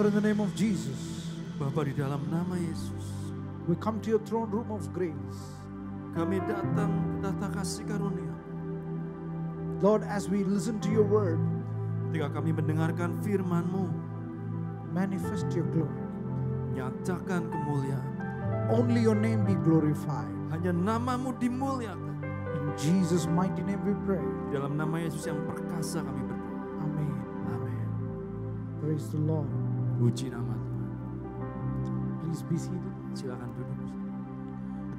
Father, in the name of Jesus, Bapa, di dalam nama Yesus, we come to your throne room of grace. kami datang ke tata kasih karunia. Lord, as we listen to your word, Ketika kami mendengarkan firman-Mu, manifest your glory. nyatakan kemuliaan. Only your name be glorified. Hanya nama-Mu dimuliakan. In Jesus' mighty name we pray. Di dalam nama Yesus yang perkasa kami berdoa. Amen. Amin. Praise the Lord. Puji nama Tuhan. Please be seated. Silakan duduk.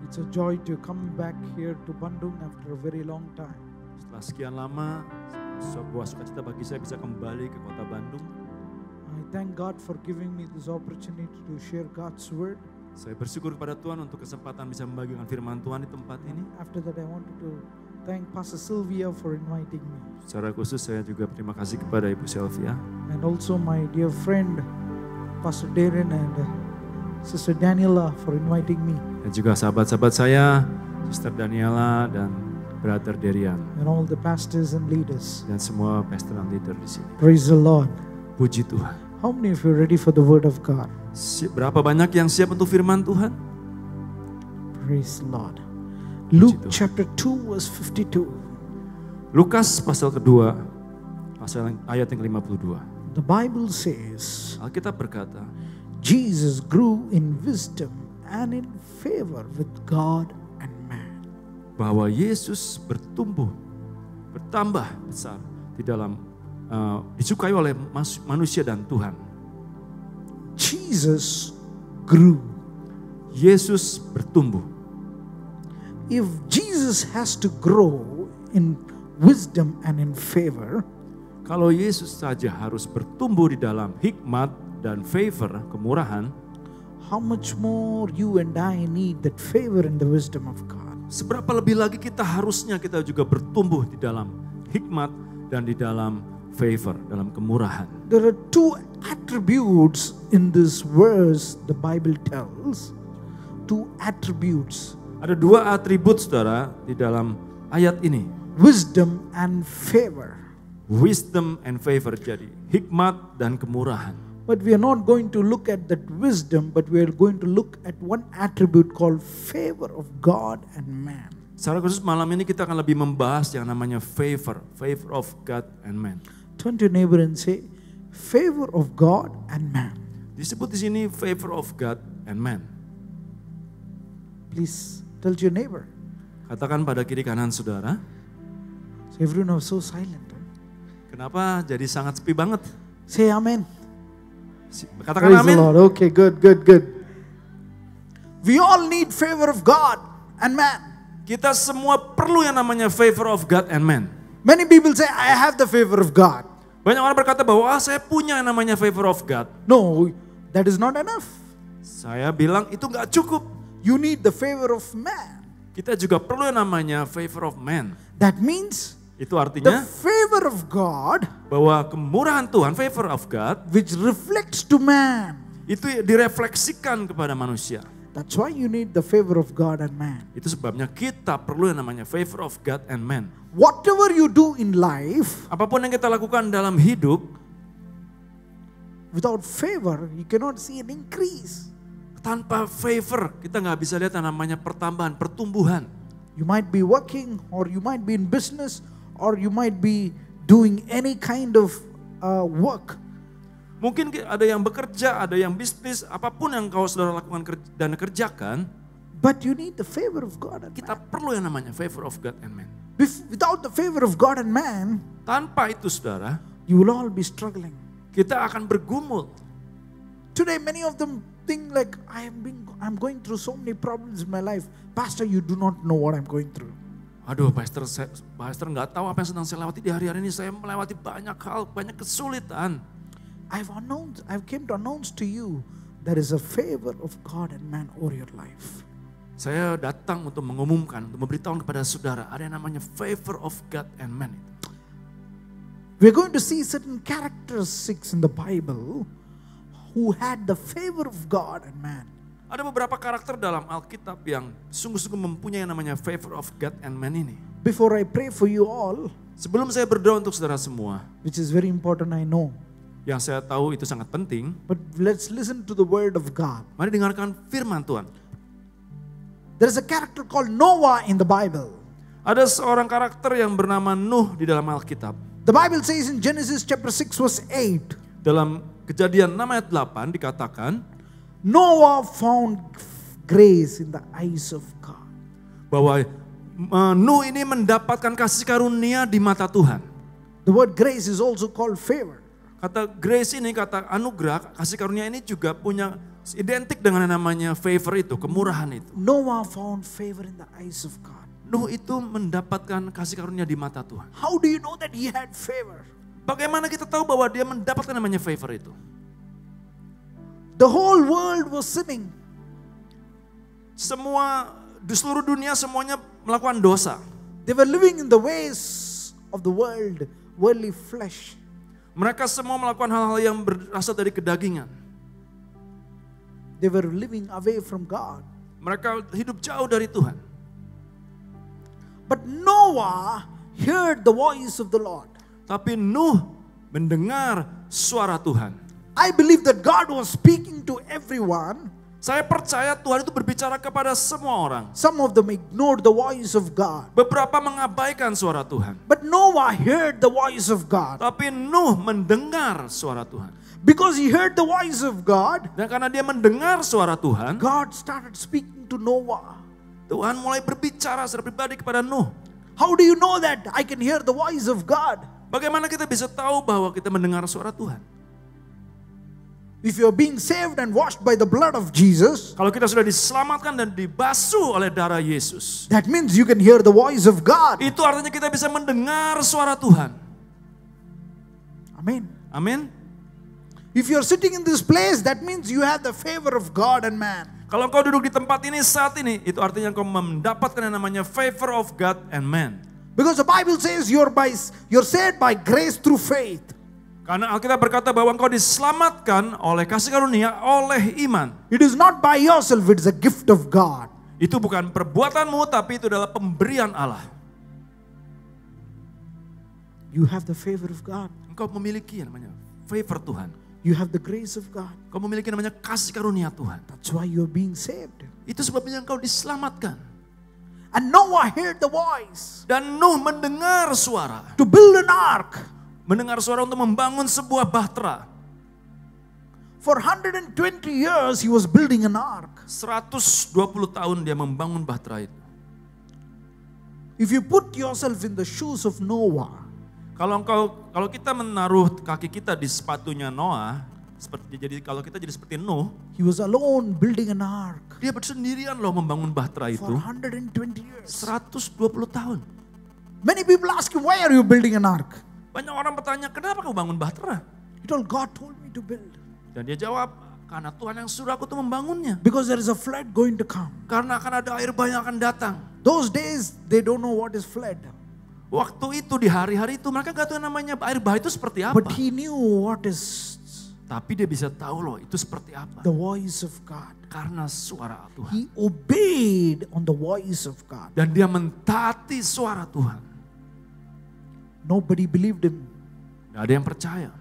It's a joy to come back here to Bandung after a very long time. Setelah sekian lama, sebuah sukacita bagi saya bisa kembali ke kota Bandung. I thank God for giving me this opportunity to share God's word. Saya bersyukur kepada Tuhan untuk kesempatan bisa membagikan firman Tuhan di tempat ini. After that, I wanted to thank Pastor Sylvia for inviting me. Secara khusus saya juga berterima kasih kepada Ibu Sylvia. And also my dear friend, Pastor Darren and Sister Daniela for inviting me. Dan juga sahabat-sahabat saya, Sister Daniela dan Brother Derian. And all the pastors and leaders. Dan semua pastor dan leader di sini. Praise the Lord. Puji Tuhan. How many of you are ready for the word of God? Berapa banyak yang siap untuk firman Tuhan? Praise the Lord. Luke Tuhan. chapter 2 verse 52. Lukas pasal kedua, pasal ayat yang ke-52. The Bible says, Alkitab berkata, Jesus grew in wisdom and in favor with God and man. bahwa Yesus bertumbuh, bertambah besar di dalam disukai oleh manusia dan Tuhan. Jesus grew. Yesus bertumbuh. If Jesus has to grow in wisdom and in favor, Kalau Yesus saja harus bertumbuh di dalam hikmat dan favor, kemurahan, how much more you and I need that favor and the wisdom of God. seberapa lebih lagi kita juga bertumbuh di dalam hikmat dan di dalam favor, dalam kemurahan. There are two attributes in this verse the Bible tells. Two attributes. Ada dua atribut saudara di dalam ayat ini. Wisdom and favor. Wisdom and favor, jadi hikmat dan kemurahan. But we are not going to look at that wisdom, but we are going to look at one attribute called favor of God and man. Secara khusus malam ini kita akan lebih membahas yang namanya favor of God and man. Turn to your neighbor and say, favor of God and man. Disebut di sini favor of God and man. Please tell to your neighbor. Katakan pada kiri kanan saudara. So everyone was so silent. Kenapa jadi sangat sepi banget? Say amen. Katakan Praise amin. the Lord. Okay, good. We all need favor of God and man. Kita semua perlu yang namanya favor of God and man. Many people say, I have the favor of God. Banyak orang berkata bahwa saya punya yang namanya favor of God. No, that is not enough. Saya bilang itu nggak cukup. You need the favor of man. Kita juga perlu yang namanya favor of man. That means Itu the artinya favor of God bahwa kemurahan Tuhan, favor of God, which reflects to man. itu direfleksikan kepada manusia. That's why you need the favor of God and man. Itu sebabnya kita perlu yang namanya favor of God and man. Whatever you do in life, Apapun yang kita lakukan dalam hidup, without favor, you cannot see an increase. tanpa favor kita nggak bisa lihat yang namanya pertambahan, pertumbuhan. You might be working, or you might be in business, or you might be doing any kind of work. Mungkin ada yang bekerja, ada yang bisnis, apapun yang kau saudara lakukan dan kerjakan, But you need the favor of God and kita man. perlu yang namanya favor of God and man. Without the favor of God and man, Tanpa itu saudara, you will all be struggling. kita akan bergumul. Today, many of them think like, I'm going through so many problems in my life. Pastor, you do not know what I'm going through. Aduh, Pastor nggak tahu apa yang sedang saya lewati di hari-hari ini. Saya melewati banyak hal, banyak kesulitan. I've came to announce to you there is a favor of God and man over your life. Saya datang untuk mengumumkan, untuk memberitahu kepada saudara, ada yang namanya favor of God and man. We're going to see certain characteristics in the Bible who had the favor of God and man. Ada beberapa karakter dalam Alkitab yang sungguh-sungguh mempunyai yang namanya favor of God and man ini. Before I pray for you all, Sebelum saya berdoa untuk saudara semua, which is very important I know, Yang saya tahu itu sangat penting. But let's listen to the word of God. Mari dengarkan firman Tuhan. There is a character called Noah in the Bible. Ada seorang karakter yang bernama Nuh di dalam Alkitab. The Bible says in Genesis chapter 6 verse 8. Dalam Kejadian 6 ayat 8 dikatakan Noah found grace in the eyes of God. bahwa Nuh ini mendapatkan kasih karunia di mata Tuhan. The word grace is also called favor. Kata grace ini, kata anugerah, kasih karunia ini juga punya identik dengan yang namanya favor itu, kemurahan itu. Noah found favor in the eyes of God. Nuh itu mendapatkan kasih karunia di mata Tuhan. How do you know that he had favor? Bagaimana kita tahu bahwa dia mendapatkan namanya favor itu? The whole world was sinning. Semua, di seluruh dunia semuanya melakukan dosa. They were living in the ways of the world, worldly flesh. Mereka semua melakukan hal-hal yang berasal dari kedagingan. They were living away from God. Mereka hidup jauh dari Tuhan. But Noah heard the voice of the Lord. Tapi Nuh mendengar suara Tuhan. I believe that God was speaking to everyone. Saya percaya Tuhan itu berbicara kepada semua orang. Some of them ignored the voice of God. Beberapa mengabaikan suara Tuhan. But Noah heard the voice of God. Tapi Nuh mendengar suara Tuhan. Because he heard the voice of God, Dan karena dia mendengar suara Tuhan, God started speaking to Noah. Tuhan mulai berbicara secara pribadi kepada Nuh. How do you know that I can hear the voice of God? Bagaimana kita bisa tahu bahwa kita mendengar suara Tuhan? If you're being saved and washed by the blood of Jesus, Kalau kita sudah diselamatkan dan dibasuh oleh darah Yesus, that means you can hear the voice of God. itu artinya kita bisa mendengar suara Tuhan. Amen. Amin. If you're sitting in this place, that means you have the favor of God and man. Kalau engkau duduk di tempat ini saat ini, itu artinya engkau mendapatkan yang namanya favor of God and man. Because the Bible says you're saved by grace through faith. Karena Alkitab berkata bahwa engkau diselamatkan oleh kasih karunia, oleh iman. It is not by yourself, it is a gift of God. Itu bukan perbuatanmu, tapi itu adalah pemberian Allah. You have the favor of God. Engkau memiliki yang namanya favor Tuhan. You have the grace of God. Engkau memiliki namanya kasih karunia Tuhan. That's why you're being saved. Itu sebabnya engkau diselamatkan. And Noah heard the voice Dan Nuh mendengar suara. to build an ark. Mendengar suara untuk membangun sebuah bahtera. For 120 years he was building an ark. 120 tahun dia membangun bahtera itu. If you put yourself in the shoes of Noah, Kalau kita menaruh kaki kita di sepatunya Noah, kalau kita jadi seperti Nuh, he was alone building an ark dia bersendirian loh membangun bahtera for itu. 120 years. 120 tahun. Many people ask him, why are you building an ark? Banyak orang bertanya, kenapa kamu bangun bahtera? He told, God told me to build. Dan dia jawab, karena Tuhan yang suruh aku tuh membangunnya. Because there is a flood going to come. Karena akan ada air banyak akan datang. Those days, they don't know what is flood. Waktu itu, di hari-hari itu, mereka gak tahu yang namanya air bah itu seperti apa. But he knew what is Tapi dia bisa tahu loh, itu seperti apa. the voice of God. Karena suara Tuhan. He obeyed on the voice of God. Dan dia mentaati suara Tuhan. Nobody believed him. Gak ada yang percaya.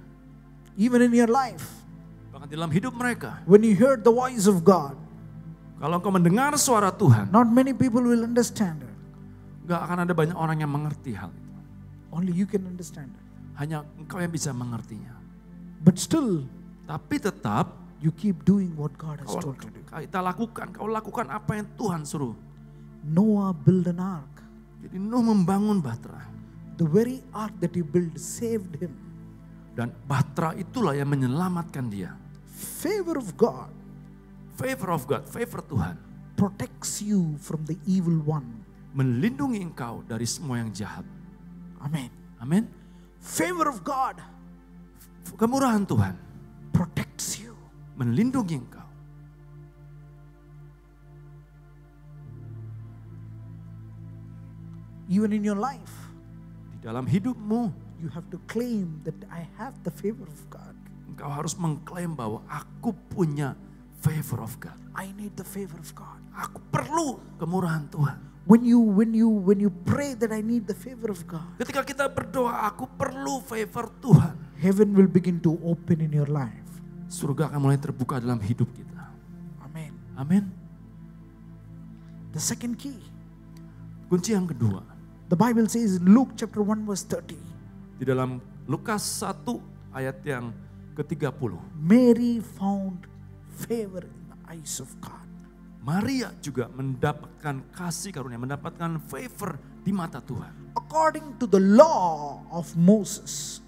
Even in your life, Bahkan dalam hidup mereka. when you heard the voice of God, Kalau engkau mendengar suara Tuhan, not many people will understand it. gak akan ada banyak orang yang mengerti hal itu. Only you can understand it. Hanya engkau yang bisa mengertinya. But still, Tapi tetap you keep doing what God has told you to do. kau lakukan apa yang Tuhan suruh. Noah built an ark. Jadi Nuh membangun bahtera. The very ark that he built saved him. Dan bahtera itulah yang menyelamatkan dia. Favor of God Favor of God, favor Tuhan. protects you from the evil one. Melindungi engkau dari semua yang jahat. Amen. Amin. Favor of God Kemurahan Tuhan protects you. melindungi engkau. Even in your life, Di dalam hidupmu, you have to claim that I have the favor of God. engkau harus mengklaim bahwa aku punya favor of God. I need the favor of God. Aku perlu kemurahan Tuhan. When you pray that I need the favor of God, Ketika kita berdoa, aku perlu favor Tuhan. heaven will begin to open in your life. surga akan mulai terbuka dalam hidup kita. Amen. Amin. The second key, Kunci yang kedua, the Bible says in Luke chapter 1 verse 30, di dalam Lukas 1 ayat yang ke-30. Mary found favor in the eyes of God. Maria juga mendapatkan kasih karunia, mendapatkan favor di mata Tuhan. According to the law of Moses,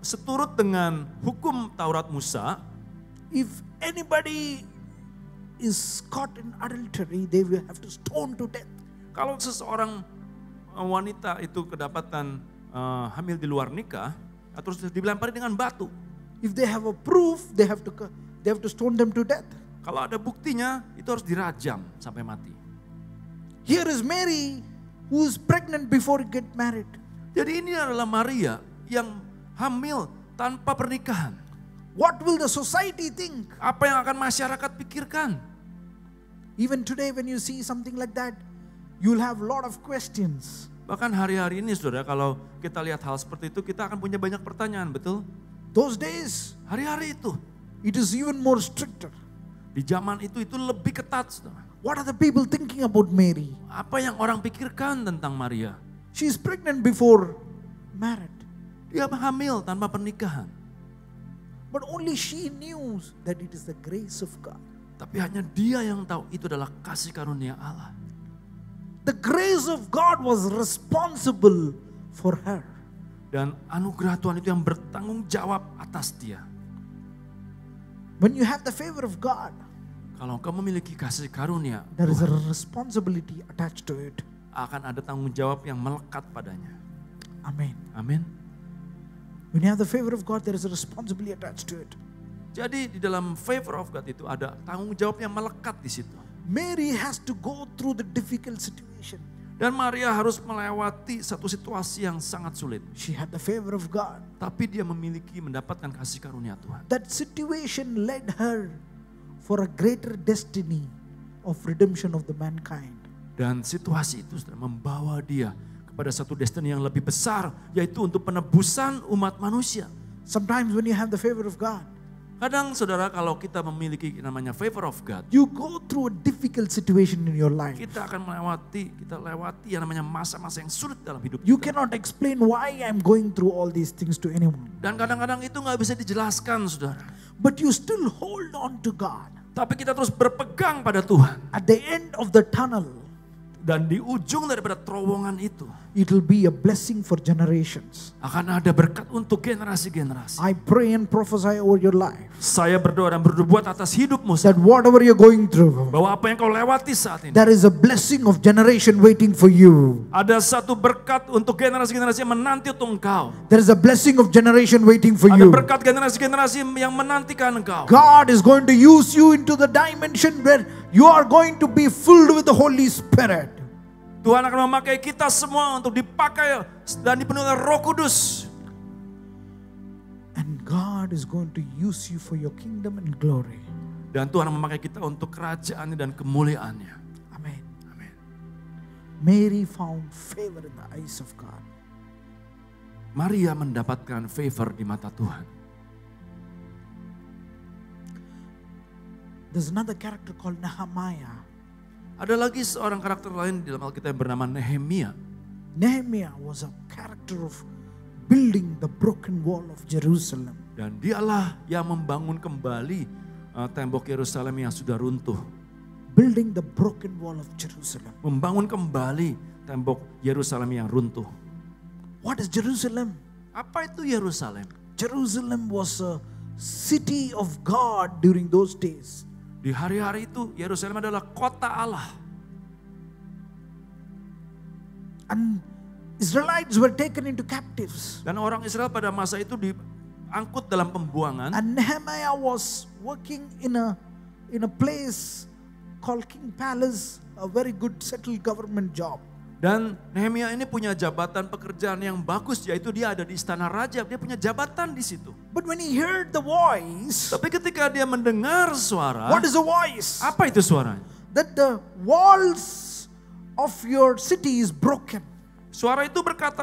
Seturut dengan hukum Taurat Musa, if anybody is caught in adultery, they will have to stone to death. kalau seseorang wanita itu kedapatan hamil di luar nikah, terus dilempari dengan batu. If they have a proof, they have to stone them to death. Kalau ada buktinya, itu harus dirajam sampai mati. Here is Mary, who is pregnant before get married. Jadi ini adalah Maria yang hamil tanpa pernikahan. What will the society think? Apa yang akan masyarakat pikirkan? Even today when you see something like that, you'll have a lot of questions. Bahkan hari-hari ini saudara, kalau kita lihat hal seperti itu, kita akan punya banyak pertanyaan, betul? Those days, Hari-hari itu, it is even more stricter. di zaman itu lebih ketat, saudara. What are the people thinking about Mary? Apa yang orang pikirkan tentang Maria? She is pregnant before married. Dia hamil tanpa pernikahan. But only she knew that it is the grace of God. Tapi hanya dia yang tahu itu adalah kasih karunia Allah. The grace of God was responsible for her. Dan anugerah Tuhan itu yang bertanggung jawab atas dia. When you have the favor of God, Kalau engkau memiliki kasih karunia, there is a responsibility attached to it. akan ada tanggung jawab yang melekat padanya. Amen. Amin. When you have the favor of God, there is a responsibility attached to it. Jadi di dalam favor of God itu ada tanggung jawab yang melekat di situ. Mary has to go through the difficult situation. Dan Maria harus melewati satu situasi yang sangat sulit. She had the favor of God. Tapi dia mendapatkan kasih karunia Tuhan. That situation led her for a greater destiny of redemption of the mankind. Dan situasi itu sudah membawa dia kepada satu destiny yang lebih besar, yaitu untuk penebusan umat manusia. Sometimes when you have the favor of God, Kadang saudara, kalau kita memiliki namanya favor of God, you go through a difficult situation in your life. kita akan lewati yang namanya masa-masa yang sulit dalam hidup You kita. cannot explain why I'm going through all these things to anyone. Dan kadang-kadang itu nggak bisa dijelaskan, saudara. But you still hold on to God. Tapi kita terus berpegang pada Tuhan. At the end of the tunnel, Dan di ujung daripada terowongan itu, it will be a blessing for generations. akan ada berkat untuk generasi-generasi. I pray and prophesy over your life Saya berdoa dan berbuat atas hidupmu, that whatever you're going through, bahwa apa yang kau lewati saat ini, there is a blessing of generation waiting for you. ada satu berkat untuk generasi-generasi yang menanti untuk engkau. There is a blessing of generation waiting for Ada you. berkat generasi-generasi yang menantikan engkau. God is going to use you into the dimension where you are going to be filled with the Holy Spirit. Tuhan akan memakai kita semua untuk dipakai dan dipenuhi oleh Roh Kudus. And God is going to use you for your kingdom and glory. Dan Tuhan memakai kita untuk kerajaannya dan kemuliaannya. Amen. Amin. Mary found favor in the eyes of God. Maria mendapatkan favor di mata Tuhan. There's another character called Nehemiah. Ada lagi seorang karakter lain di dalam Alkitab yang bernama Nehemia. Nehemiah was a character of building the broken wall of Jerusalem. Dan dialah yang membangun kembali tembok Yerusalem yang sudah runtuh. Building the broken wall of Jerusalem. Membangun kembali tembok Yerusalem yang runtuh. What is Jerusalem? Apa itu Yerusalem? Jerusalem was a city of God during those days. Di hari-hari itu Yerusalem adalah kota Allah. And Israelites were taken into captives. Dan orang Israel pada masa itu diangkut dalam pembuangan. And Nehemiah was working in a place called King Palace, a very good settled government job. Dan Nehemia ini punya jabatan pekerjaan yang bagus, yaitu dia ada di istana raja. Dia punya jabatan di situ. But when he heard the voice, Tapi ketika dia mendengar suara, what is the voice? apa itu suaranya? That the walls of your city is broken. Suara itu berkata,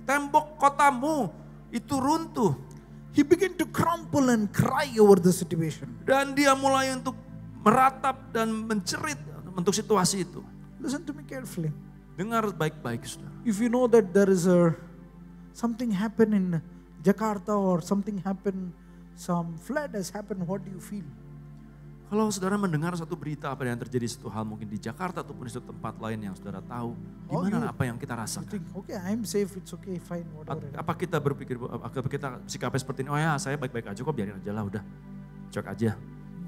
tembok kotamu itu runtuh. He began to crumple and cry over the situation. Dan dia mulai untuk meratap dan mencerit untuk situasi itu. Listen to me carefully. Dengar baik-baik, saudara. If you know that there is something happened in Jakarta or something happened, some flood has happened, what do you feel? Kalau saudara mendengar satu berita apa yang terjadi satu hal mungkin di Jakarta ataupun di suatu tempat lain yang saudara tahu, gimana apa yang kita You rasakan? think, okay, I'm safe, it's okay, fine, whatever. Apa kita berpikir, apa kita sikapnya seperti ini, oh ya saya baik-baik aja kok, biarin aja lah udah, cuek aja.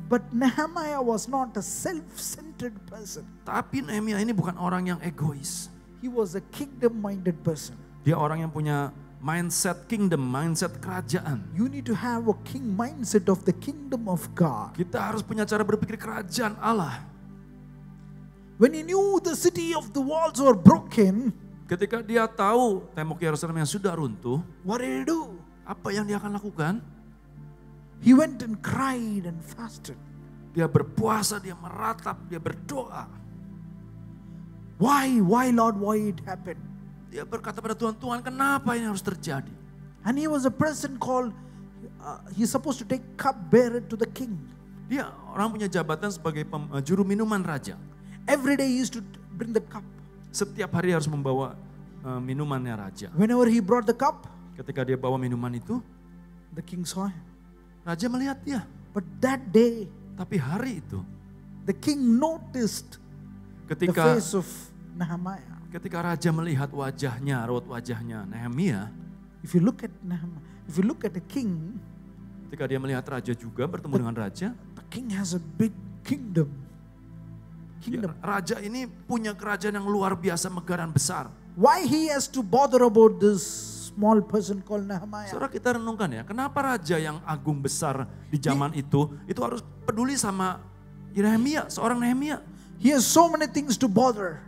But Nehemiah was not a self-centered person. Tapi Nehemia ini bukan orang yang egois. He was a kingdom-minded person. Dia orang yang punya mindset kingdom, mindset kerajaan. You need to have a king mindset of the kingdom of God. Kita harus punya cara berpikir kerajaan Allah. When he knew the city of the walls were broken, Ketika dia tahu tembok Yerusalem yang sudah runtuh, what did he do? apa yang dia akan lakukan? He went and cried and fasted. Dia berpuasa, dia meratap, dia berdoa. Why Lord, why it happened? Dia berkata pada Tuhan, Tuhan kenapa ini harus terjadi? And he was a person called, he's supposed to take cupbearer to the king. Dia orang punya jabatan sebagai juru minuman raja. Every day he used to bring the cup. Setiap hari harus membawa minumannya raja. Whenever he brought the cup, Ketika dia bawa minuman itu, the king saw him. raja melihat dia. But that day, Tapi hari itu, the king noticed the ketika face of Nehemiah. ketika raja melihat wajahnya, raut wajahnya Nehemia, If you look at Nehemiah, if you look at the king, ketika dia melihat raja juga bertemu dengan raja, the king has a big kingdom. ya, raja ini punya kerajaan yang luar biasa, megah dan besar. Why he has to bother about this small person called Nehemiah? Saudara, kita renungkan ya, kenapa raja yang agung besar di zaman itu harus peduli sama Nehemia, seorang Nehemia. He has so many things to bother.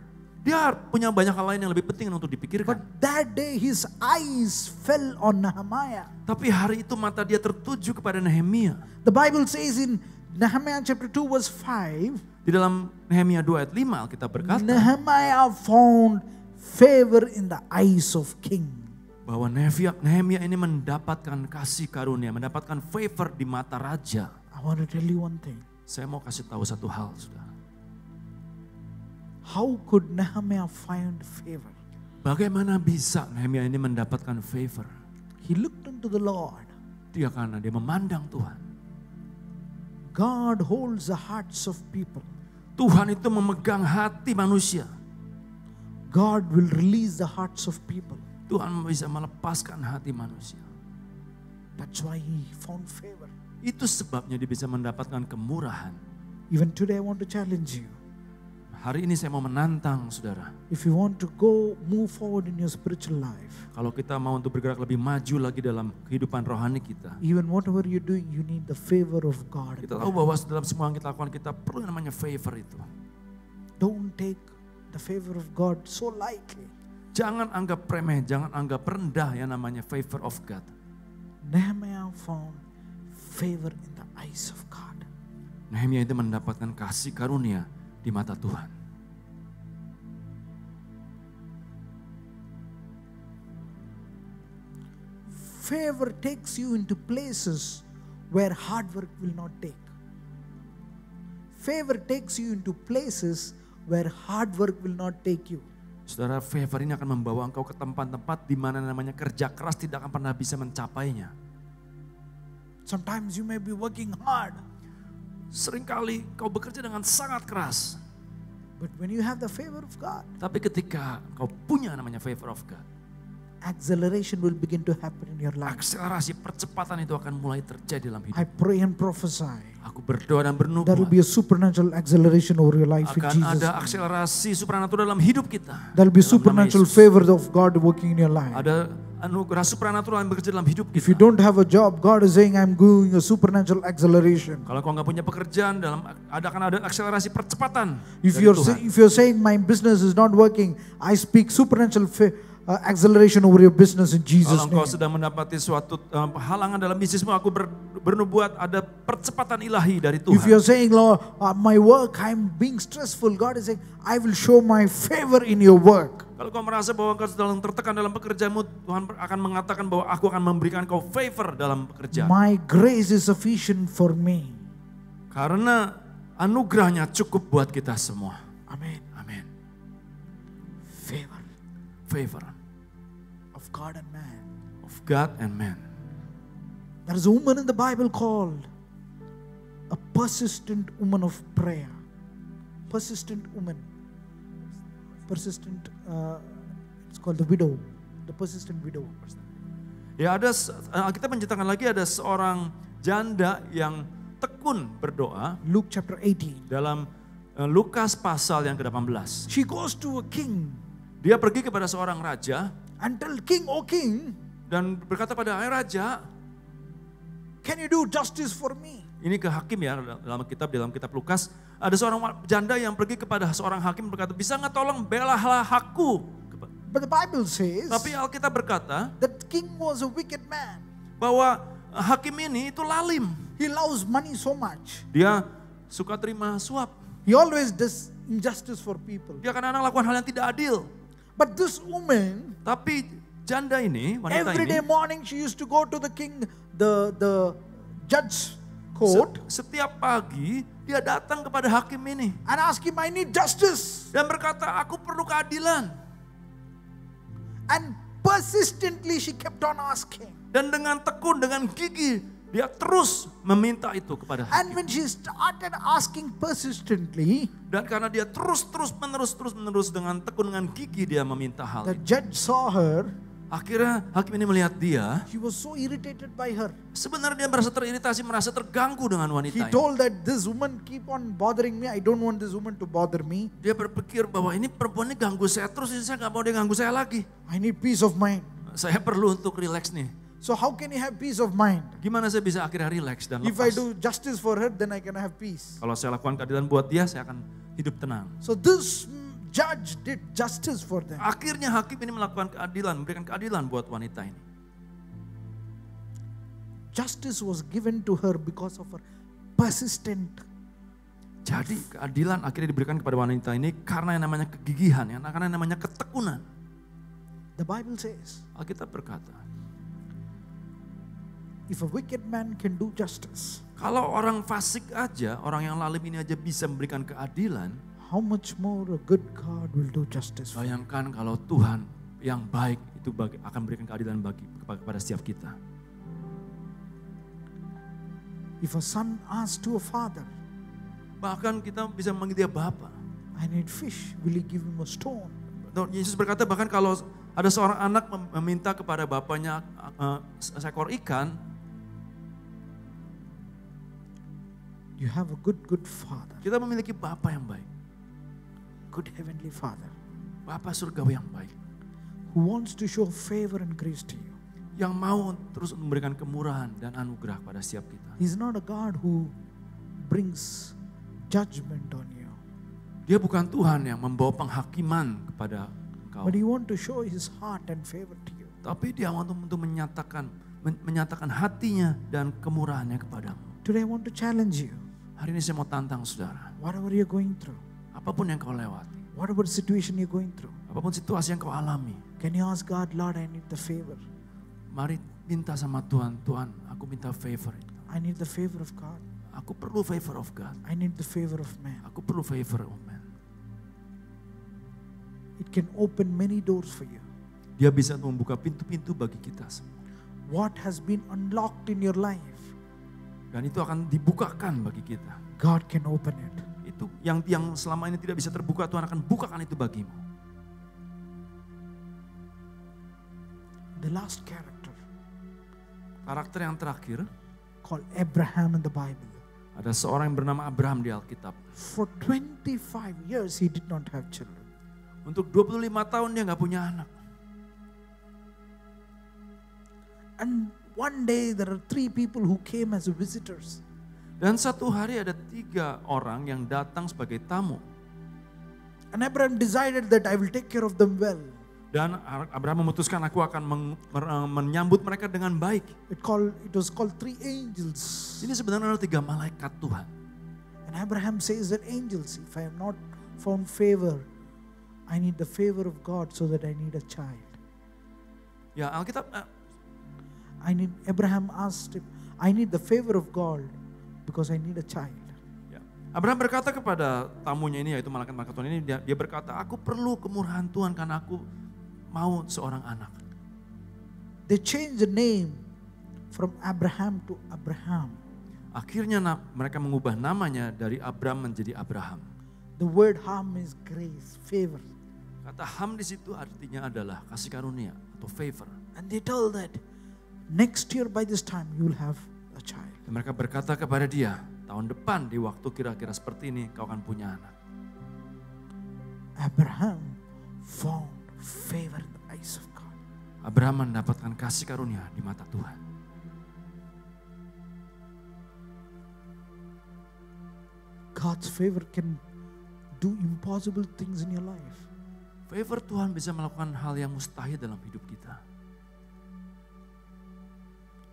Dia punya banyak hal lain yang lebih penting untuk dipikirkan. But that day his eyes fell on Nehemiah. Tapi hari itu mata dia tertuju kepada Nehemia. The Bible says in Nehemiah chapter 2 verse 5, Di dalam Nehemia 2 ayat 5 Alkitab berkata Nehemiah found favor in the eyes of king. bahwa Nehemia ini mendapatkan kasih karunia, mendapatkan favor di mata raja. I want to tell you one thing. Saya mau kasih tahu satu hal, saudara. How could Nehemiah find favor? Bagaimana bisa Nehemia ini mendapatkan favor? He looked unto the Lord. Dia karena dia memandang Tuhan. God holds the hearts of people. Tuhan itu memegang hati manusia. God will release the hearts of people. Tuhan bisa melepaskan hati manusia. That's why he found favor. Itu sebabnya dia bisa mendapatkan kemurahan. Even today I want to challenge you. Hari ini saya mau menantang saudara. If you want to move forward in your spiritual life, Kalau kita mau untuk bergerak lebih maju lagi dalam kehidupan rohani kita. even whatever you're doing, you need the favor of God. Kita tahu bahwa dalam semua yang kita lakukan kita perlu yang namanya favor itu. Don't take the favor of God so lightly. Jangan anggap remeh, jangan anggap rendah yang namanya favor of God. Nehemiah found favor in the eyes of God. Nehemia itu mendapatkan kasih karunia di mata Tuhan. Favor takes you into places where hard work will not take. Favor takes you into places where hard work will not take you. Saudara, favor ini akan membawa engkau ke tempat-tempat di mana namanya kerja keras tidak akan pernah bisa mencapainya. Sometimes you may be working hard, Seringkali kau bekerja dengan sangat keras. but when you have the favor of God, Tapi ketika kau punya namanya favor of God, acceleration will begin to happen in your life. akselerasi percepatan itu akan mulai terjadi dalam hidup. I pray and prophesy. Aku berdoa dan There will bernubuat. be a supernatural acceleration over your life in Akan Jesus' ada name. akselerasi supranatural dalam hidup kita. There will be Dalam nama supernatural Yesus. favor of God working in your life. Ada anugerah supranatural yang bekerja dalam hidup If you kita. don't have a job, God is saying, I'm doing a supernatural acceleration. Kalau kau nggak punya pekerjaan, akan ada akselerasi percepatan. If dari you're, Tuhan. if you're saying my business is not working, I speak supernatural acceleration over your business in Jesus' Kalau engkau name. sedang mendapati suatu halangan dalam bisnismu, aku bernubuat ada percepatan ilahi dari If you're Tuhan. saying, Lord, my work, I'm being stressful, God is saying, I will show my favor in your work. Kalau kau merasa bahwa engkau sedang tertekan dalam pekerjaanmu, Tuhan akan mengatakan bahwa aku akan memberikan kau favor dalam pekerjaan. My grace is sufficient for me. Karena anugerahnya cukup buat kita semua. Amen. Amin. Favor Favor of God and man. of God and man. There is a woman in the Bible called a persistent woman of prayer. Persistent woman. Persistent, it's called the widow. The persistent widow. Ya ada, kita menceritakan lagi ada seorang janda yang tekun berdoa Luke chapter 18. dalam Lukas pasal yang ke-18. She goes to a king Dia pergi kepada seorang raja and tell king, oh king, dan berkata pada raja, can you do justice for me? ini ke hakim ya dalam kitab Lukas, ada seorang janda yang pergi kepada seorang hakim berkata, bisa nggak tolong belalah hakku? But the Bible says Tapi Alkitab berkata that king was a wicked man. bahwa hakim ini itu lalim. He loves money so much. Dia suka terima suap. He always does injustice for people. Dia kadang-kadang lakukan hal yang tidak adil. But this woman, Tapi janda ini, wanita every day ini, morning she used to go to the king, the judge court, setiap pagi dia datang kepada hakim ini and ask him, I need justice. dan berkata, aku perlu keadilan. And persistently she kept on asking. Dan dengan tekun, dengan gigih, dia terus meminta itu kepada And hakim. when she started asking persistently, Dan karena dia terus menerus dengan tekun, dengan gigih dia meminta hal the itu. judge saw her. Akhirnya hakim ini melihat dia, He was so irritated by her. sebenarnya dia merasa teriritasi, merasa terganggu dengan He wanita ini. told that this woman keep on bothering me. I don't want this woman to bother me. Dia berpikir bahwa ini perempuan ini ganggu saya terus, ini saya gak mau dia ganggu saya lagi. I need peace of mind. Saya perlu untuk relax nih. So how can you have peace of mind? Gimana saya bisa akhirnya relax dan If I lepas? do justice for her, then I can have peace. Kalau saya lakukan keadilan buat dia, saya akan hidup tenang. So this judge did justice for them. Akhirnya hakim ini melakukan keadilan, memberikan keadilan buat wanita ini. Justice was given to her because of her persistent. Jadi keadilan akhirnya diberikan kepada wanita ini karena yang namanya kegigihan, karena yang namanya ketekunan. The Bible says, Alkitab berkata, if a wicked man can do justice, kalau orang fasik aja, orang yang lalim ini aja bisa memberikan keadilan, how much more a good God will do justice for you. bayangkan kalau Tuhan yang baik itu akan memberikan keadilan kepada setiap kita. If a son asks to a father, Bahkan kita bisa memanggil dia Bapa. I need fish, will he give him a stone? Yesus berkata bahkan kalau ada seorang anak meminta kepada bapaknya seekor ikan, You have a good father, kita memiliki Bapa yang baik. good heavenly father, Bapa surgawi yang baik. who wants to show favor and grace to you. Yang mau terus memberikan kemurahan dan anugerah pada setiap kita. He's not a God who brings judgment on you, Dia bukan Tuhan yang membawa penghakiman kepada engkau. but he wants to show his heart and favor to you. Tapi dia mau untuk menyatakan hatinya dan kemurahannya kepadamu. Today I want to challenge you. Hari ini saya mau tantang saudara. Whatever you're going through, Apapun yang kau lewati. whatever situation you're going through, Apapun situasi yang kau alami. can you ask God, Lord, I need the favor. Mari minta sama Tuhan. Tuhan, aku minta favor itu. I need the favor of God. Aku perlu favor of God. I need the favor of man. Aku perlu favor of man. It can open many doors for you. Dia bisa membuka pintu-pintu bagi kita semua. What has been unlocked in your life, Dan itu akan dibukakan bagi kita. God can open it. Itu yang selama ini tidak bisa terbuka, Tuhan akan bukakan itu bagimu. The last character Karakter yang terakhir, called Abraham in the Bible. ada seorang yang bernama Abraham di Alkitab. For 25 years he did not have children. Untuk 25 tahun dia nggak punya anak. And one day there are 3 people who came as visitors. Dan satu hari ada 3 orang yang datang sebagai tamu. And Abraham decided that I will take care of them well. Dan Abraham memutuskan, aku akan menyambut mereka dengan baik. It was called 3 angels. Ini sebenarnya adalah 3 malaikat Tuhan. And Abraham says that angels, if I have not found favor, I need the favor of God so that I need a child. Ya, Alkitab Abraham asked him, I need the favor of God because I need a child. ya. Abraham berkata kepada tamunya ini, yaitu malaikat-malaikat Tuhan ini, dia berkata, aku perlu kemurahan Tuhan karena aku mau seorang anak. They changed the name from Abraham to Abraham. Akhirnya mereka mengubah namanya dari Abram menjadi Abraham. The word Ham is grace, favor. Kata Ham di situ artinya adalah kasih karunia atau favor. And they told that next year by this time you will have a child. Dan mereka berkata kepada dia, tahun depan di waktu kira-kira seperti ini kau akan punya anak. Abraham found favor in the eyes of God. Abraham mendapatkan kasih karunia di mata Tuhan. God's favor can do impossible things in your life. Favor Tuhan bisa melakukan hal yang mustahil dalam hidup kita.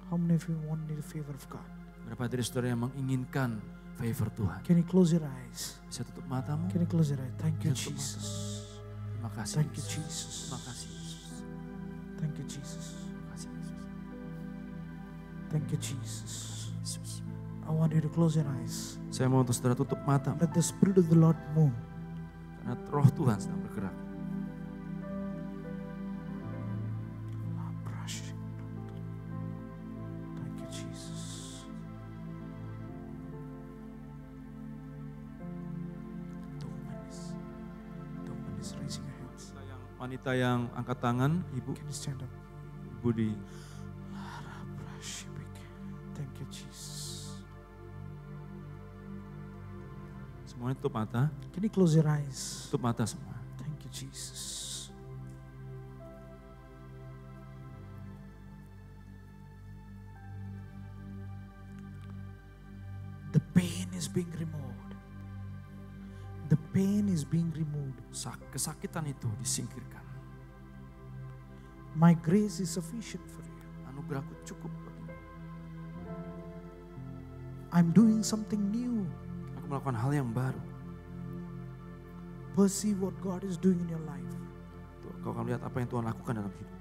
How many of you want the favor of God? Berapa dari saudara yang menginginkan favor Tuhan? Can you close your eyes? Bisa tutup matamu? Can you close your eyes? Thank you, Bisa tutup Jesus. Terima kasih. Thank you, Yesus. Jesus. Terima kasih Yesus. Thank you, Jesus. Terima kasih Yesus. Thank you, Jesus. Yesus. I want you to close your eyes. Saya mau untuk saudara tutup mata Let the Spirit of the Lord move. karena Roh Tuhan sedang bergerak. Thank you, Jesus. The woman is raising her hands. Wanita yang angkat tangan, Ibu, Can you stand up? Budi. Thank you, Jesus. Semuanya tutup mata, Can you close your eyes? tutup mata semua. Thank you, Jesus. The pain is being removed. The pain is being removed. Kesakitan itu disingkirkan. My grace is sufficient for you. Anugerahku cukup bagimu. I'm doing something new. Aku melakukan hal yang baru. Perceive what God is doing in your life. Tuh, kau akan lihat apa yang Tuhan lakukan dalam hidup.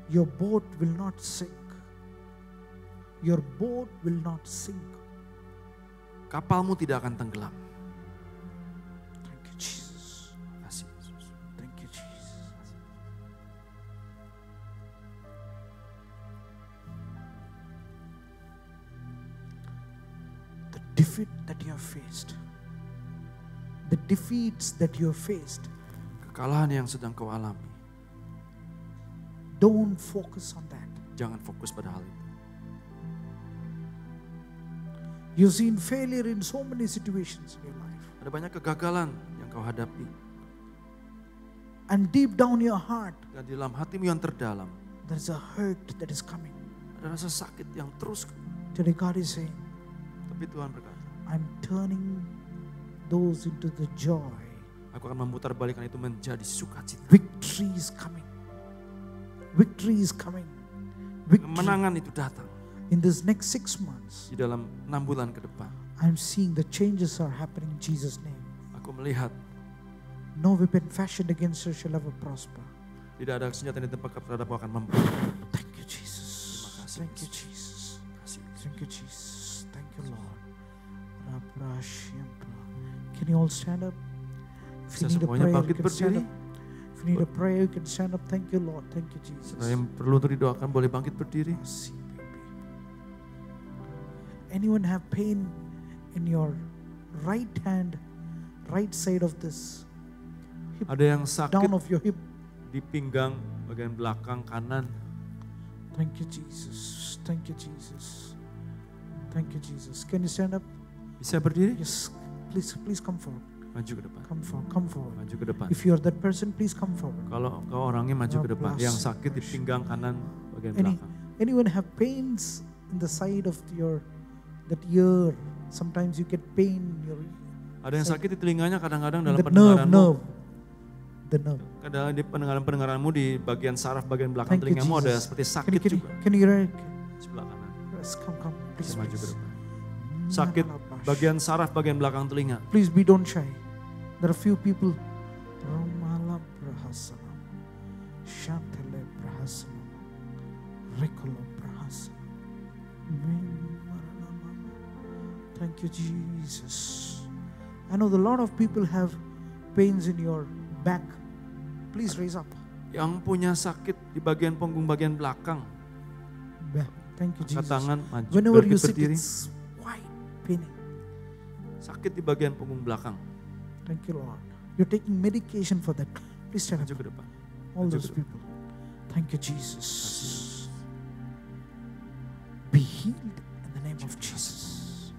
Your boat will not sink. Your boat will not sink. Kapalmu tidak akan tenggelam. Thank you, Jesus. Terima kasih Yesus. Thank you, Jesus. The defeat that you have faced, the defeats that you have faced, Kekalahan yang sedang kau alami, don't focus on that. jangan fokus pada hal itu. You've seen failure in so many situations in your life. Ada banyak kegagalan yang kau hadapi. And deep down your heart, Dan di dalam hatimu yang terdalam, there's a hurt that is coming. ada rasa sakit yang terus. Today God is saying, Tapi Tuhan berkata, I'm turning those into the joy. aku akan memutarbalikkan itu menjadi sukacita. Victory is coming. Victory is coming. Victory. Kemenangan itu datang. In this next 6 months, Di dalam 6 bulan ke depan, I'm seeing the changes are happening in Jesus' name. aku melihat No weapon fashioned against her shall ever prosper. tidak ada senjata yang ditembakkan terhadapku akan membunuh. Thank you, Jesus. Terima kasih, Thank you, Yesus. Jesus. Kasih. Thank you, Jesus. Thank you, Lord. Can you all stand up? If you Bisa need a semuanya prayer, you bangkit can stand berdiri. up. If you need a prayer, you can stand up. Thank you, Lord. Thank you, Jesus. Saudara yang perlu untuk didoakan boleh bangkit berdiri. Anyone have pain in your right hand, right side of this, Ada yang sakit down of your hip? di pinggang bagian belakang kanan. Thank you, Jesus. Thank you, Jesus. Thank you, Jesus. Can you stand up? Bisa berdiri? Yes. Please come forward. Maju ke depan. Come forward. Maju ke depan. If you are that person, please come forward. Kalau kau orangnya maju ke depan. Yang sakit di pinggang kanan bagian belakang. Anyone have pains in the side of that ear? Sometimes you get pain in your Ada yang sakit di telinganya kadang-kadang dalam the pendengaranmu. nerve. the nerve. Kadang di pendengaranmu di bagian saraf bagian belakang Thank you, telingamu ada Jesus. seperti Can sakit you, juga. can you hear it? Sebelah kanan. Yes, come, please, Saya maju ke please. depan. Sakit bagian saraf bagian belakang telinga. Please be don't shy. There are few people. Ramala Prahasana. Shantale Prahasana. Rikola Prahasana. Thank you, Jesus. I know a lot of people have pains in your back. Please raise up. Yang punya sakit di bagian punggung bagian belakang. Back. Thank you, Angkat Jesus. tangan, maju. Whenever you sit, Berdiri. it's quite paining. Sakit di bagian punggung belakang. Thank you, Lord. You're taking medication for that. Please stand Maju up. ke depan. All Maju those ke depan. people. Thank you, Jesus. Be healed in the name of Jesus.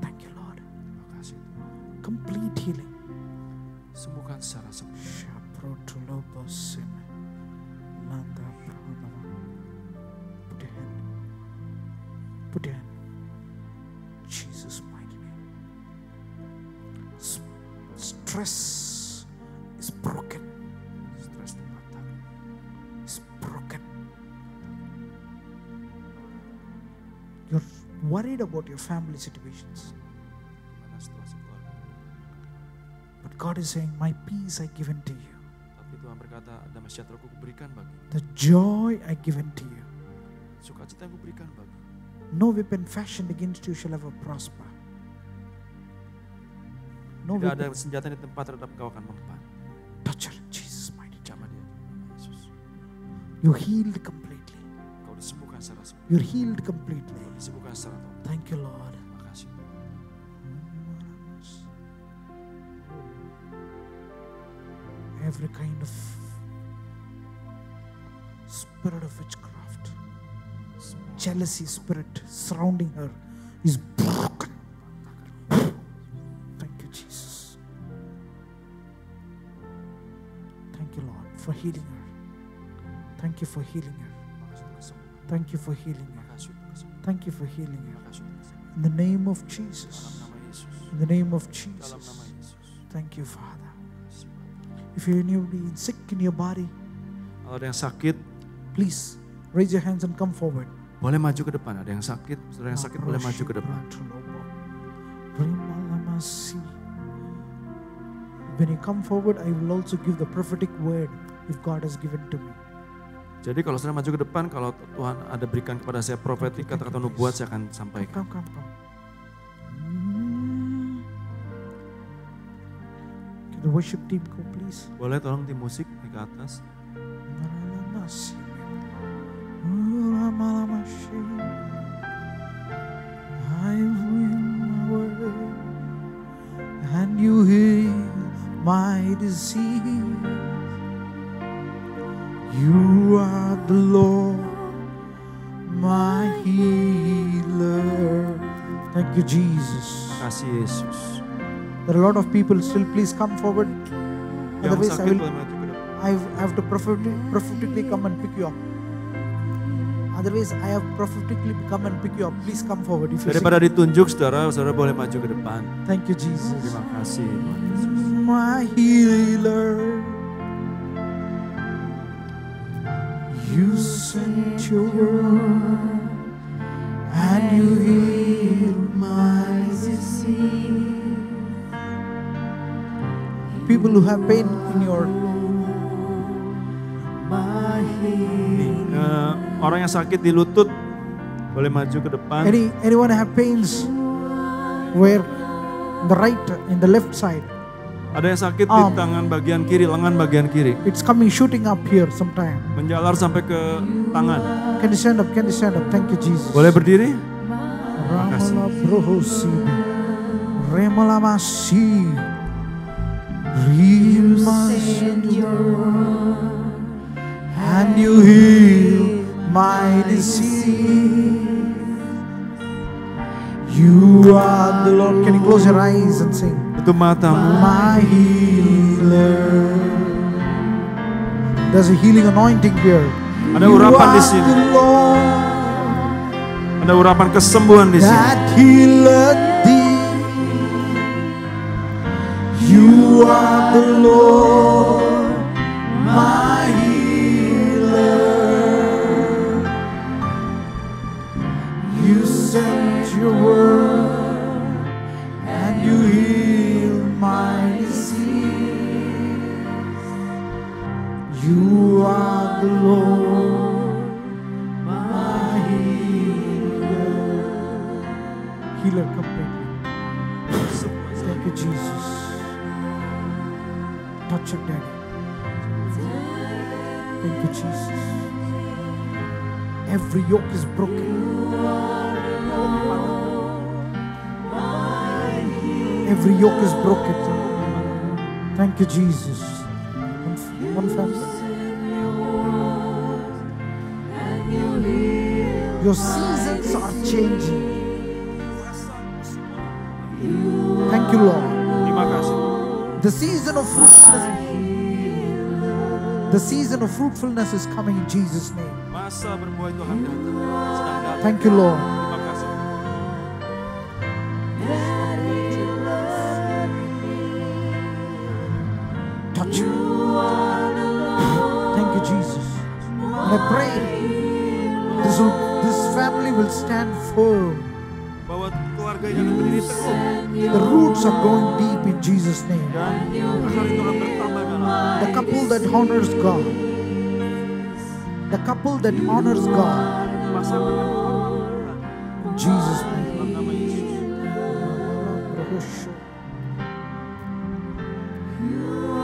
Thank you, Lord. Terima kasih Tuhan. Complete healing. Sembuhkan secara sempurna. Shaprotulobosime. Landa Pranava. Put your hand. Put your hand. Jesus' mighty name. Stress is broken. Stres dipatah. Is broken. You're worried about your family situations. Gimana situasi keluarga? But God is saying, my peace I give unto you. Tapi Tuhan berkata, damai sejahtera ku berikan bagi. The joy I give unto you. Sukacita yang ku berikan bagi. No weapon fashioned against you shall ever prosper. No Tidak ada weapon. senjata di tempat terhadap kau akan mempan. Touch her in Jesus' mighty name. Jamah dia. Yesus. You're healed completely. Kau disembuhkan secara sempurna. You're healed completely. Kau disembuhkan secara total. Thank you, Lord. Terima kasih. Every kind of spirit of witchcraft, jealousy spirit surrounding her is broken. Thank you, Jesus. Thank you, Lord, for healing her. Thank you for healing her. Thank you for healing her. Thank you for healing her. In the name of Jesus. In the name of Jesus. Thank you, Father. If you're anybody sick in your body, Kalau ada yang sakit, please raise your hands and come forward. boleh maju ke depan. Ada yang sakit, saudara yang sakit boleh maju ke depan. When you come forward, I will also give the prophetic word if God has given to me. Jadi kalau saudara maju ke depan, kalau Tuhan ada berikan kepada saya profetik, kata-kata nubuat, saya akan sampaikan. Come. Can the worship team go, please? Boleh tolong tim musik naik ke atas. I will my word, and you heal my disease. You are the Lord, my healer. Thank you, Jesus. Terima kasih Yesus. There are a lot of people still. Please come forward. Yang Otherwise, sakit boleh maju ke depan. I have to prophetically come and pick you up. Otherwise, I have prophetically come and pick you up. Please come forward. If you're Daripada ditunjuk, saudara boleh maju ke depan. Thank you, Jesus. Terima kasih Tuhan Yesus. My healer, you sent your word and you healed my disease. People who have pain in your Orang yang sakit di lutut boleh maju ke depan. anyone have pains where the right in the left side, Ada yang sakit di tangan bagian kiri, lengan bagian kiri. it's coming shooting up here sometime. Menjalar sampai ke tangan. Can you stand up? Thank you, Jesus. Boleh berdiri? Ramala brohosi, remala masi, and you heal my disease. You are the Lord. Can you close your eyes and sing? Tutup matamu. My healer. There's a healing anointing here. Ada urapan di sini. You are the Lord Ada urapan kesembuhan di sini. that healeth thee. You are the Lord, my healer. You sent your word and you healed my disease. You are the Lord, my healer. Healer completely. Thank you, Jesus. Touch your daddy. Thank you, Jesus. Every yoke is broken. Every yoke is broken. Thank you, Jesus. One family. Your seasons are changing. Thank you, Lord. Terima kasih. The season of fruitfulness. The season of fruitfulness is coming in Jesus' name. Masa berbuah Tuhan datang. Sedang datang. Thank you, Lord. Terima kasih. Touch you. Thank you, Jesus. And I pray this family will stand firm. Bahwa keluarga ini akan berdiri teguh. The roots are going deep in Jesus' name. Dan akar itu akan bertambah dalam. The couple that honors God. The couple that honors God. Pasangan yang menghormati Tuhan. In Jesus' name. Dalam nama Yesus.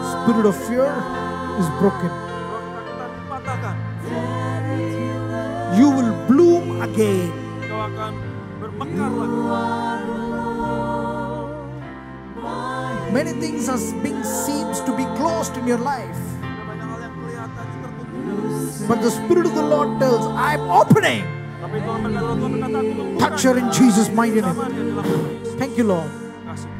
Spirit of fear is broken. Roh ketakutan dipatahkan. You will bloom again. Kau akan bermekar lagi. Many things are being seems to be closed in your life. Ada banyak hal yang kelihatan tertutup dalam hidup. But the Spirit of the Lord tells, I'm opening. Tapi Tuhan berkata, Tuhan berkata, aku membuka. Touch her in Jesus' mighty name. Sama dia dalam nama Yesus. Thank you, Lord. Terima kasih.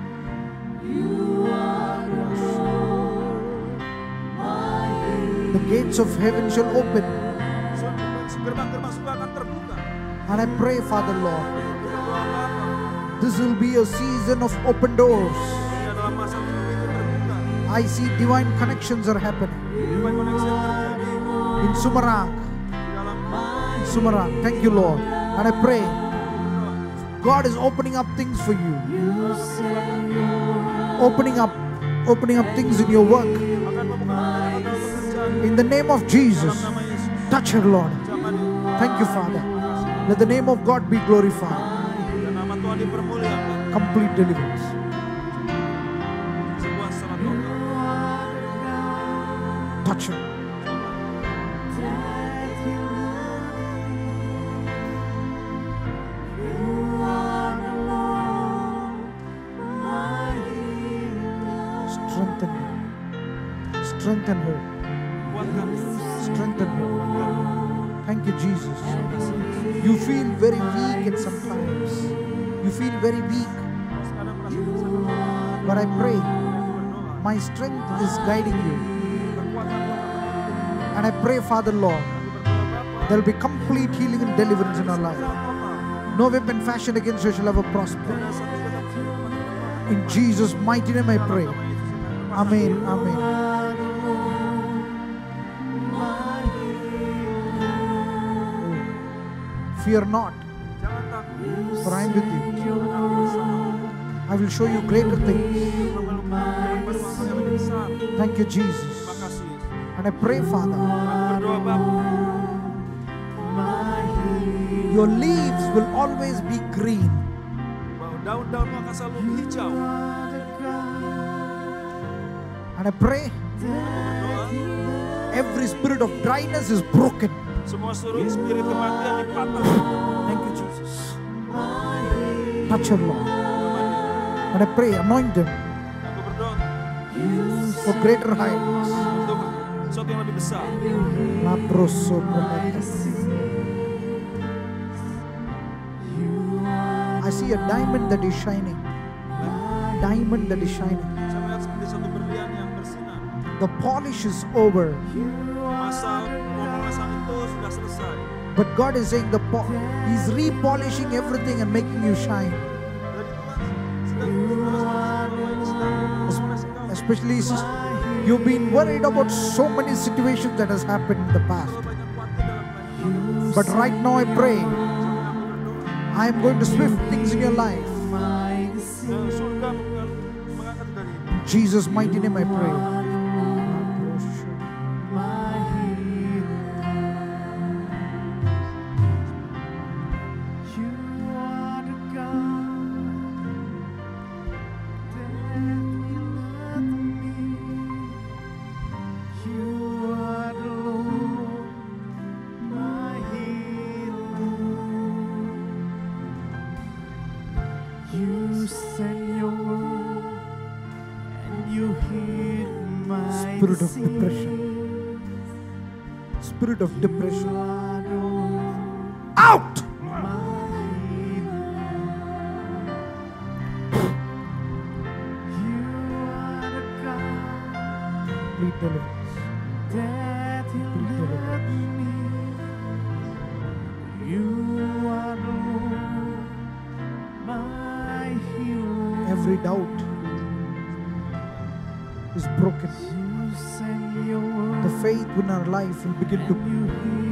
The gates of heaven shall open. Gerbang-gerbang surga akan terbuka. And I pray, Father Lord, Kita doa Bapa. this will be a season of open doors. Ini adalah masa pintu terbuka. I see divine connections are happening Divine connection terjadi in Sumarang. di dalam Sumarang. Thank you, Lord. And I pray, God is opening up things for you. Opening up things in your work. akan membuka hal pekerjaan In the name of Jesus, dalam nama Yesus. touch her, Lord. Zaman ini. Thank you, Father. Let the name of God be glorified. Dan nama Tuhan dipermuliakan. Complete deliverance. Sebuah salat total. Touch her. Strengthen her. Strengthen her. Kuatkan. Strengthen her. Thank you, Jesus. You feel very weak at sometimes. You feel very weak. Sekarang merasakan sangat lemah. But I pray, Berdoa. my strength is guiding you. Kekuatan Tuhan. And I pray, Father Lord, Aku berdoa Bapa. there will be complete healing and deliverance in our life. Total. No weapon fashioned against you shall ever prosper. Tidak satu kata In Jesus' mighty name I pray. Amen. Amen. Fear not, Jangan takut. for I am with you. Karena aku bersama. I will show you greater things. Berbuat yang lebih besar. Thank you, Jesus. Terima kasih. And I pray, Father, Aku berdoa Bapa. your leaves will always be green. Bahwa daun-daunmu akan selalu hijau. And I pray, Aku berdoa. every spirit of dryness is broken. Semua seluruh spirit kematian dipatahkan. Thank you, Jesus. Touch her, Lord. And I pray, anoint them Aku berdoa for greater heights. untuk sesuatu yang lebih besar. I see a diamond that is shining. Diamond that is shining. Saya melihat seperti satu berlian yang bersinar. The polish is over. Masa pemanasan itu sudah selesai. But God is saying He's repolishing everything and making you shine. Jadi Tuhan sedang memenuhi semua ini sedang memproses engkau. especially you've been worried about so many situations that has happened in the past. But right now I pray, I am going to swift things in your life. In Jesus' mighty name I pray. Spirit of depression. Spirit of depression. Out! Complete deliverance. Complete deliverance. Every doubt is broken. The faith in our life will begin to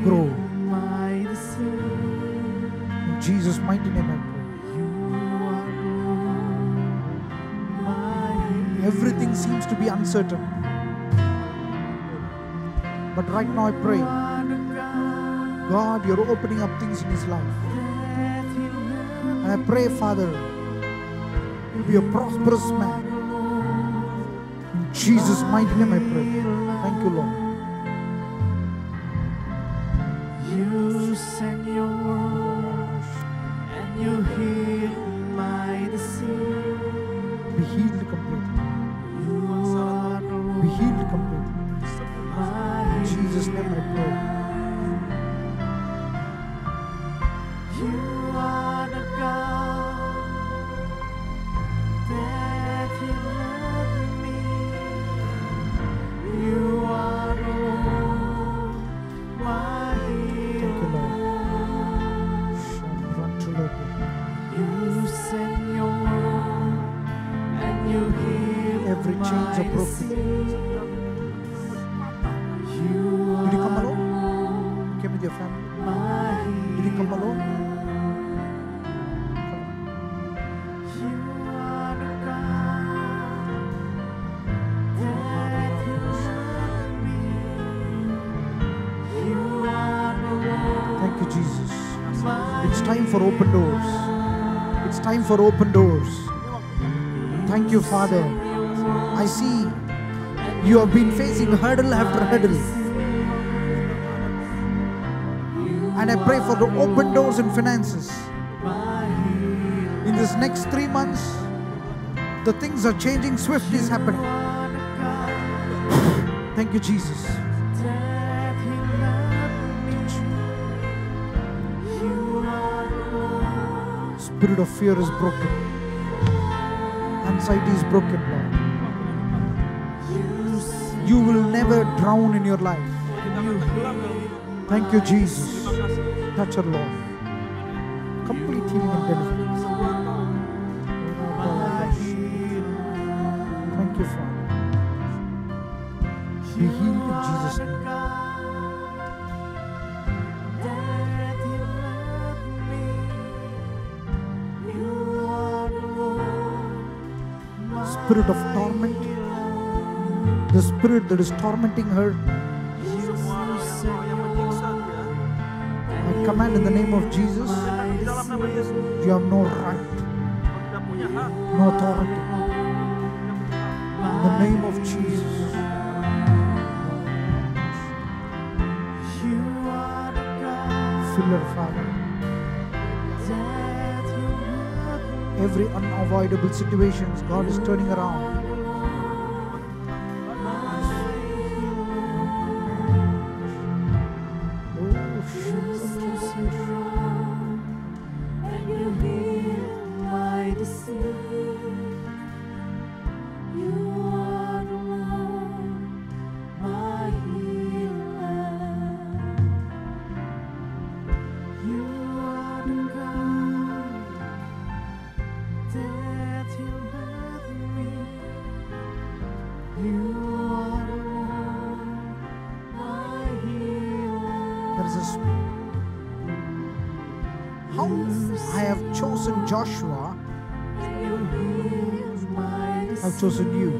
grow. In Jesus' mighty name I pray. Everything seems to be uncertain. But right now I pray, God, you're opening up things in his life. And I pray, Father, he'll be a prosperous man. In Jesus' mighty name I pray. Thank you, Lord. You send your word and you heal my disease. Be healed completely. Be healed completely. In Jesus' name I pray. You are the God that healed me. You are the Lord, my healer. You send your word and you heal Every chains are broken. Did you come alone? You came with your family? Did you come alone? Thank you, Jesus. It's time for open doors. It's time for open doors. Thank you, Father. I see you have been facing hurdle after hurdle. And I pray for the open doors in finances. In this next 3 months, the things are changing, swiftly is happening. Thank you, Jesus. Spirit of fear is broken. Anxiety is broken, Lord. You will never drown in your life. Thank you, Jesus. Touch her, Lord. Complete healing and deliverance. Thank you, Father. Be healed in Jesus' name. Spirit of torment, the spirit that is tormenting her, I command in the name of Jesus, you have no right, no authority. In the name of Jesus. Fill her, Father. Every unavoidable situations, God is turning around. There is a how I have chosen Joshua, I've chosen you.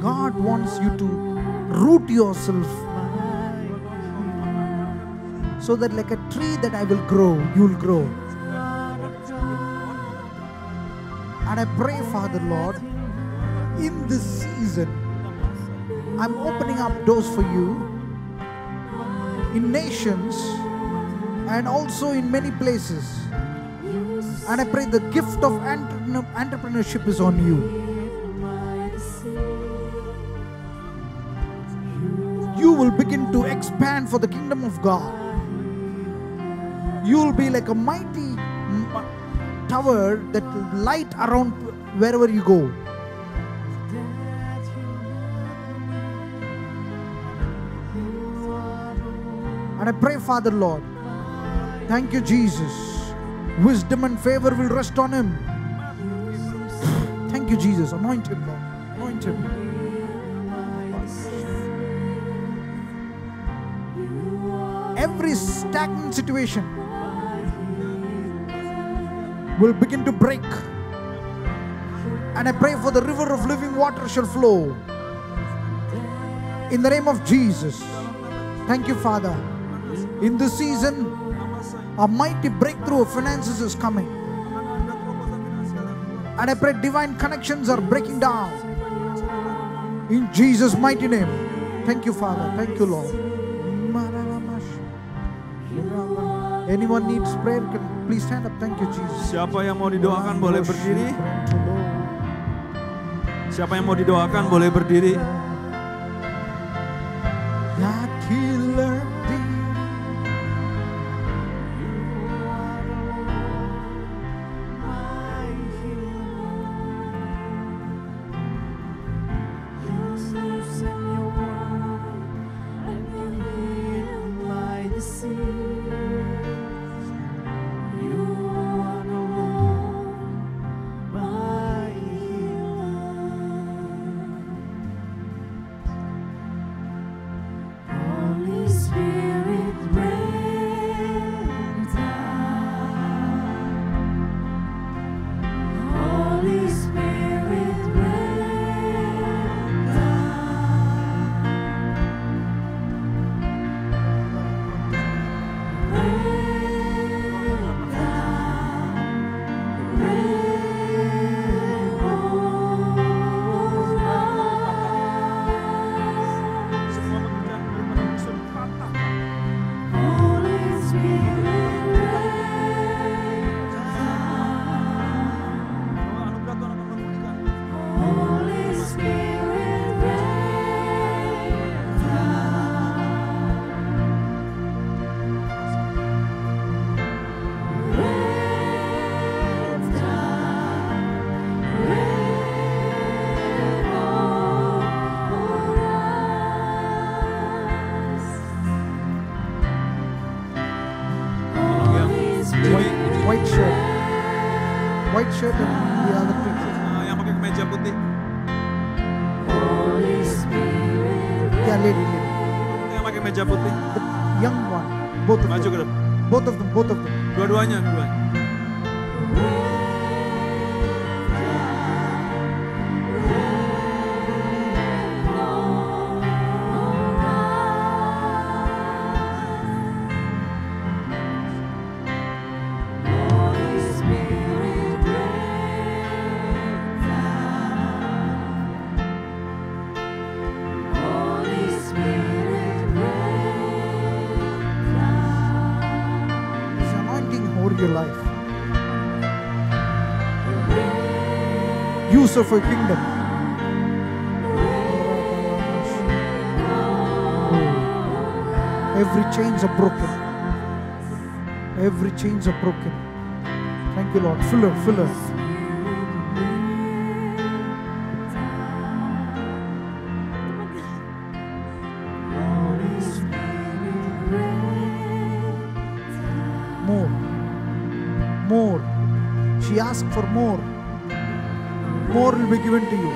God wants you to root yourself so that like a tree that I will grow, you will grow. And I pray, Father Lord, in this season, I'm opening up doors for you in nations and also in many places. And I pray the gift of entrepreneurship is on you. You will begin to expand for the kingdom of God. You will be like a mighty tower that will light around wherever you go. And I pray, Father Lord, thank you, Jesus. Wisdom and favor will rest on him. Thank you, Jesus. Anoint him, Lord. Anoint him. Every stagnant situation will begin to break. And I pray for the river of living water shall flow. In the name of Jesus. Thank you, Father. In this season, a mighty breakthrough of finances is coming. And I pray divine connections are breaking down. In Jesus' mighty name. Thank you, Father. Thank you, Lord. Anyone needs prayer, can please stand up. Thank you, Jesus. Siapa yang mau didoakan boleh berdiri. Siapa yang mau didoakan boleh berdiri. That healer deep. White shirt and the other picture. Yang pakai kemeja putih. Yeah, lady. Yang pakai kemeja putih. The young one. Both of Maju ke them. depan. Both of them. Dua-duanya. Your life. Use of a kingdom. Every chains are broken. Every chains are broken. Thank you, Lord. Fill her. More. She asked for more. More will be given to you.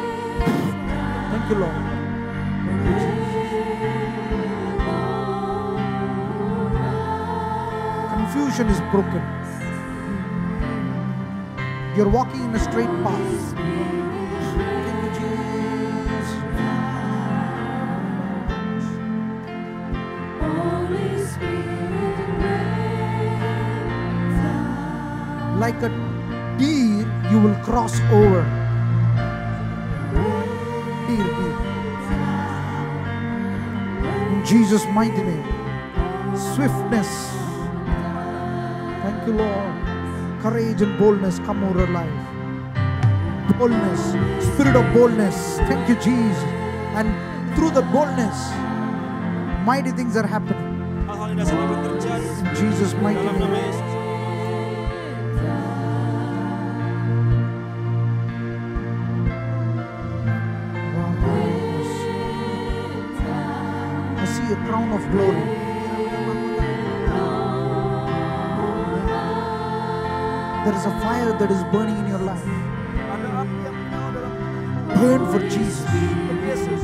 Thank you, Lord. Thank you, Jesus. Confusion is broken. You're walking in a straight path. Thank you, Jesus. Like a deer, you will cross over. Deer. In Jesus' mighty name. Swiftness. Thank you, Lord. Courage and boldness come over our life. Boldness, spirit of boldness. Thank you, Jesus. And through the boldness, mighty things are happening. Hal-hal yang dasar akan terjadi In Jesus' mighty dalam nama name. Yesus. I see a crown of glory. There is a fire that is burning in your life. Ada api yang menyala dalam Burn for Jesus. Yesus.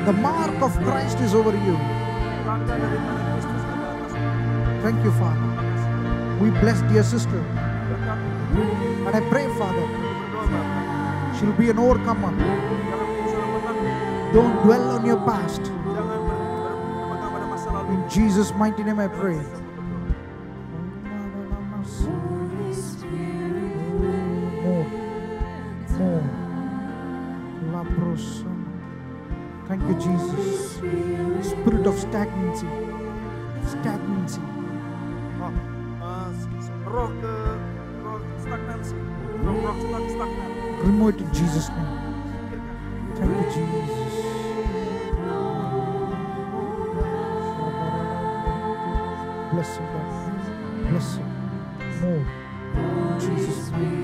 The mark of Christ is over you. Tanda daripada Kristus ada atasmu. Thank you, Father. We bless dear sister. And I pray, Father, she'll be an overcomer. Don't dwell on your past. Jangan berpegang pada masa lalu. In Jesus' mighty name I pray. More. Labros. Thank you, Jesus. Spirit of stagnancy. Roh stagnansi, roh stagnan. Remove it in Jesus' name. Thank you, Jesus. Bless him, Lord. Bless him. More. In Jesus' name.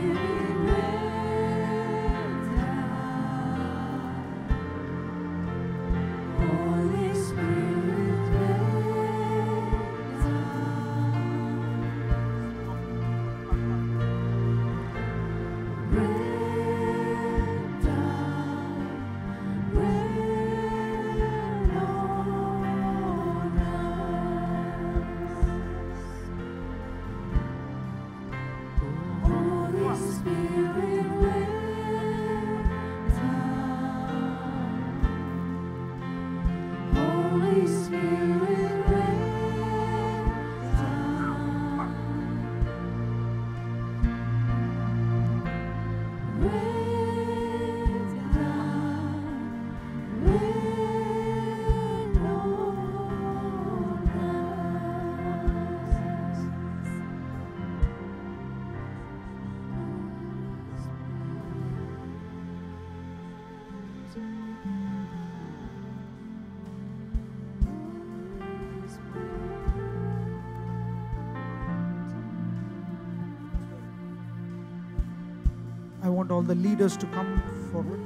I want all the leaders to come forward.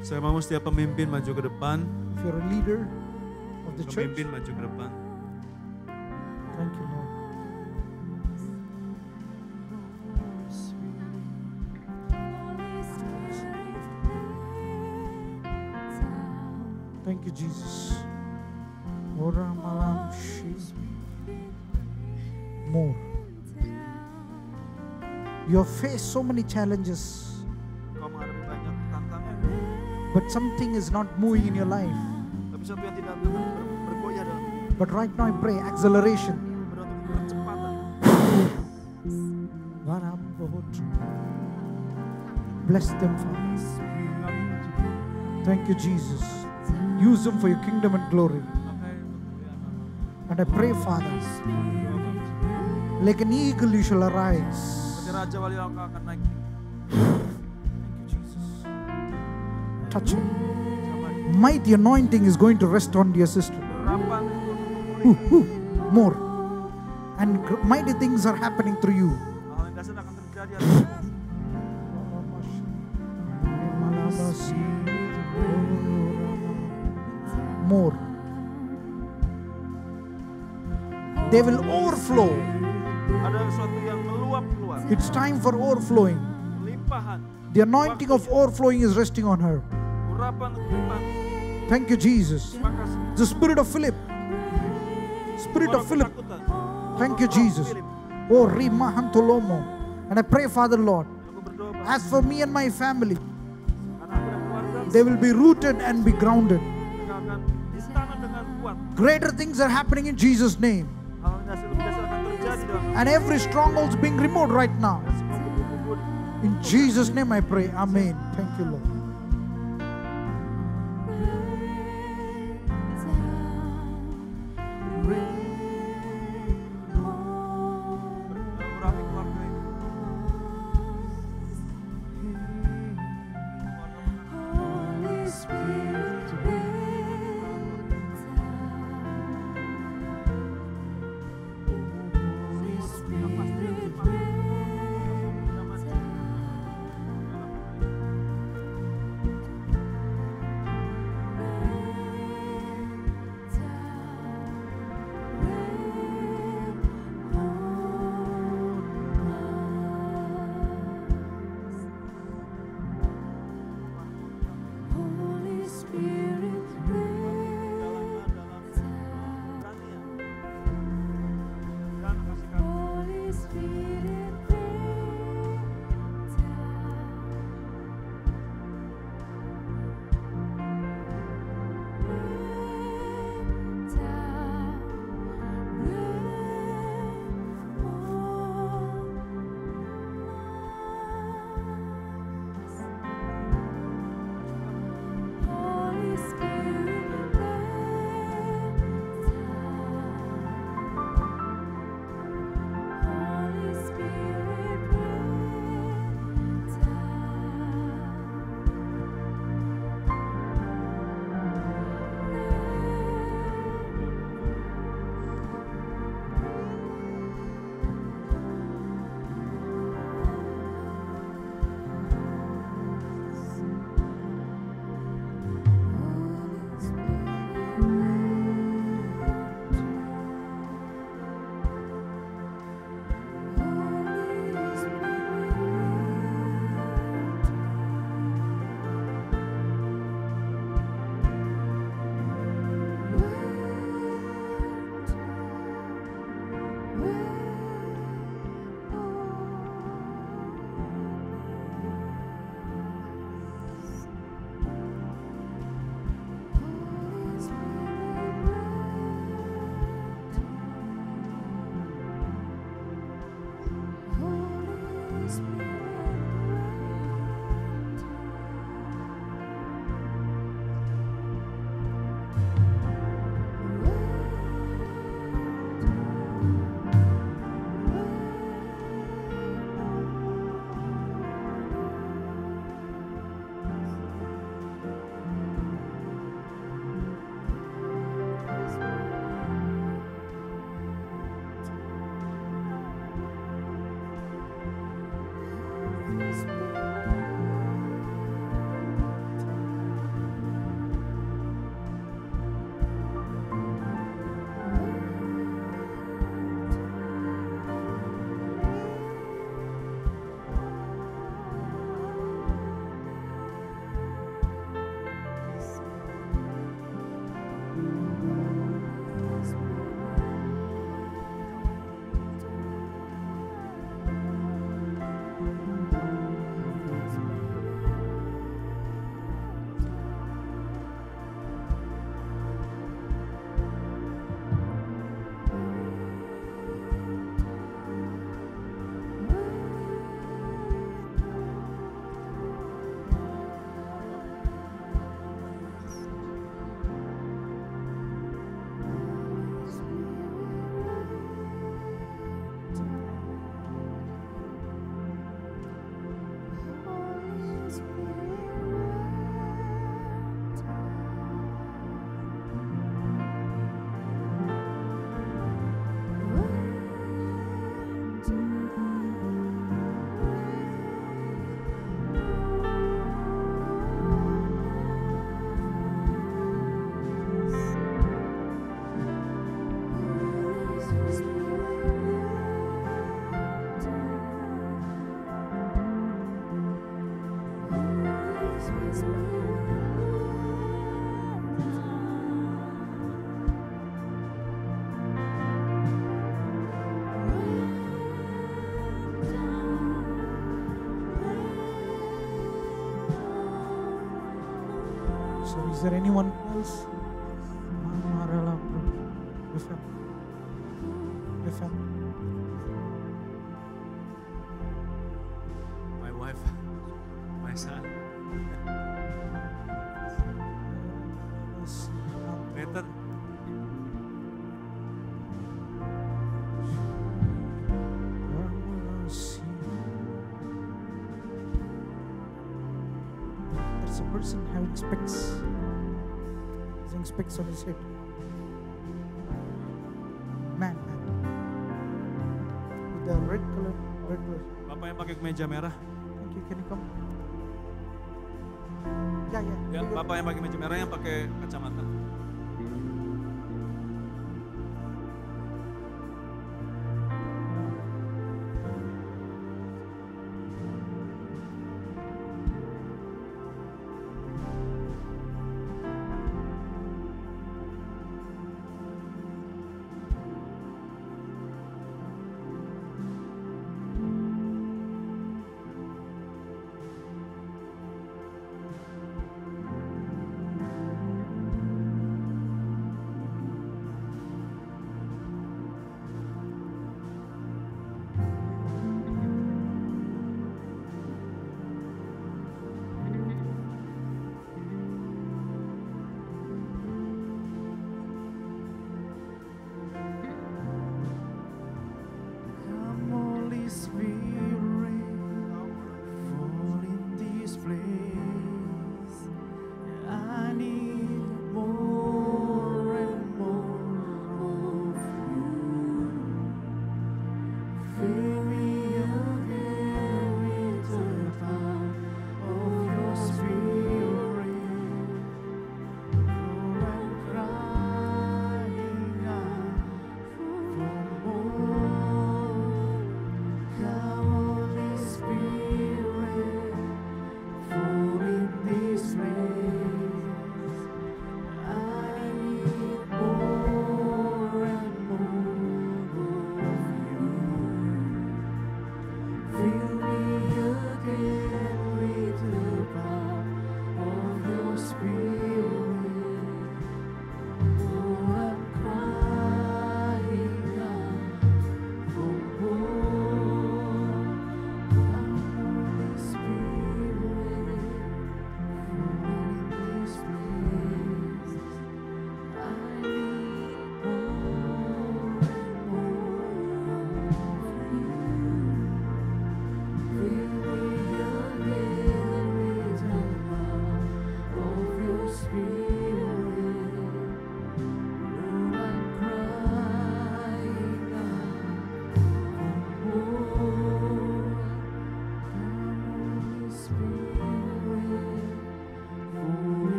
Saya mau setiap pemimpin maju ke depan. If you're a leader of the church, Pemimpin maju ke depan. thank you, Lord. Thank you, Jesus. Ora malam shi. More. You have faced so many challenges, Kau menghadapi banyak tantangan, but something is not moving in your life. tapi satu yang tidak bergoyah dalam hidup. But right now I pray acceleration. Berarti percepatan. Bless them, Father. Thank you, Jesus. Use them for your kingdom and glory. And I pray, Father, like an eagle you shall arise. Seperti Raja Wali Engkau akan naik. Thank you, Jesus. Touch him. Mighty anointing is going to rest on dear sister. Harapan More. And mighty things are happening through you. hal yang dasar akan terjadi atasmu. More. They will overflow. Ada sesuatu yang meluap keluar. It's time for overflowing. Limpahan, The anointing of overflowing is resting on her. urapan limpahan. Thank you, Jesus. Terima kasih. The spirit of Philip. Spirit of Philip. Ketakutan. Thank you, Jesus. Oh, Rimahantolomo. And I pray, Father Lord, Aku berdoa Bapa, as for me and my family, karena aku dan keluarga, they will be rooted and be grounded. mereka akan ditanam dengan kuat. Greater things are happening in Jesus' name. Hal yang lebih besar akan terjadi dalam And every stronghold is being removed right now. semua kubu-kubu. In Jesus' name I pray. Amen. Thank you, Lord. Urapi keluarga ini. Holy Spirit, Holy Spirit, Holy Spirit, Holy Spirit, Holy Spirit, Holy Spirit, Is there anyone else? Marala, your family. Your family. My wife, my son. Nathan. There's a person having specs. Having specs on his head. Man. With the red color. Bapak yang pakai kemeja merah. Thank you. Can you come? Ya, Bapak yang pakai kemeja merah yang pakai kacamata.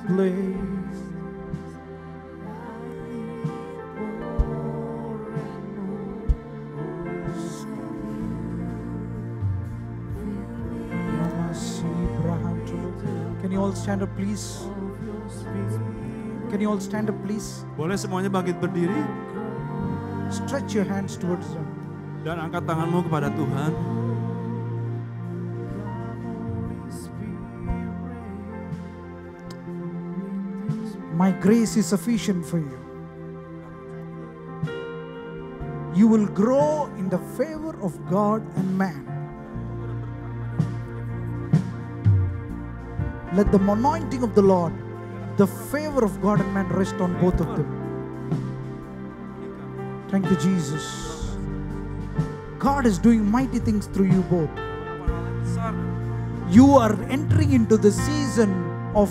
place. Can you all stand up, please? Can you all stand up, please? Boleh semuanya bangkit berdiri Stretch your hands towards them. dan angkat tanganmu kepada Tuhan. My grace is sufficient for you. You will grow in the favor of God and man. Let the anointing of the Lord, the favor of God and man rest on both of them. Thank you, Jesus. God is doing mighty things through you both. You are entering into the season of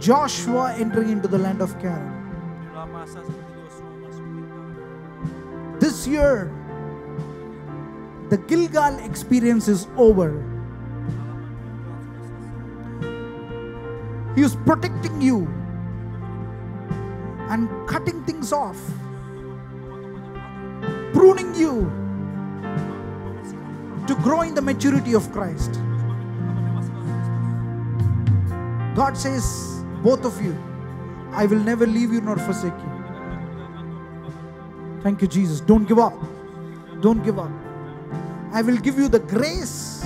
Joshua entering into the land of Canaan. This year, the Gilgal experience is over. He is protecting you and cutting things off, pruning you to grow in the maturity of Christ. God says, both of you, I will never leave you nor forsake you. Thank you, Jesus. Don't give up. Don't give up. I will give you the grace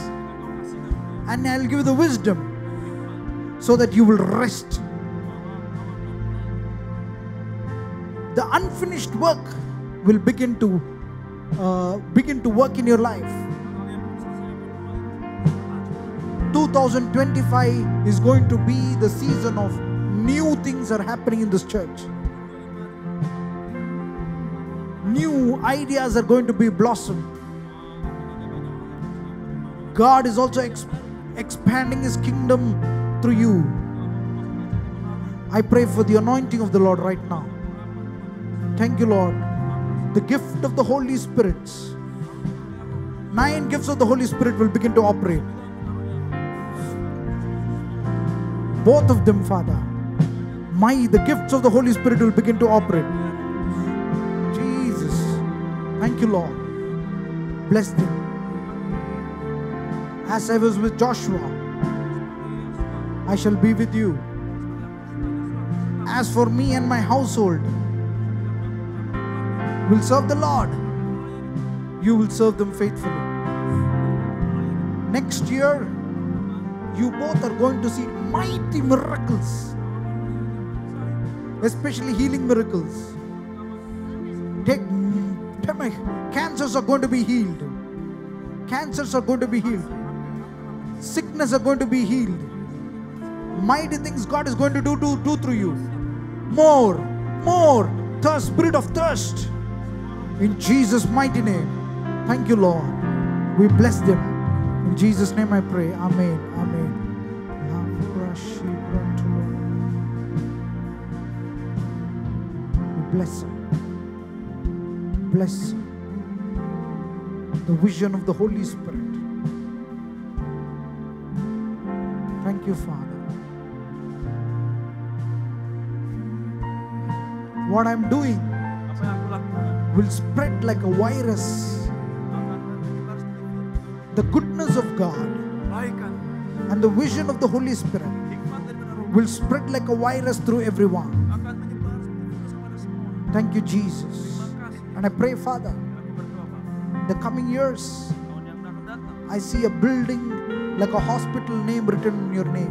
and I'll give you the wisdom so that you will rest. The unfinished work will begin to work in your life. 2025 is going to be the season of new things are happening in this church. New ideas are going to be blossomed. God is also expanding His kingdom through you. I pray for the anointing of the Lord right now. Thank you, Lord. The gift of the Holy Spirit. 9 gifts of the Holy Spirit will begin to operate. Both of them, Father. The gifts of the Holy Spirit will begin to operate. Jesus. Thank you, Lord. Bless them. As I was with Joshua, I shall be with you. As for me and my household, will serve the Lord. You will serve them faithfully. Next year, you both are going to see mighty miracles, especially healing miracles. Cancers are going to be healed. Cancers are going to be healed. Sickness are going to be healed. Mighty things God is going to do through you. More thirst, spirit of thirst. In Jesus' mighty name. Thank you, Lord. We bless them. In Jesus' name I pray. Amen. Amen. We bless Him. Bless the vision of the Holy Spirit. Thank you, Father. What I'm doing will spread like a virus. The goodness of God and the vision of the Holy Spirit will spread like a virus through everyone. Thank you, Jesus. And I pray, Father, the coming years, I see a building like a hospital name written in your name.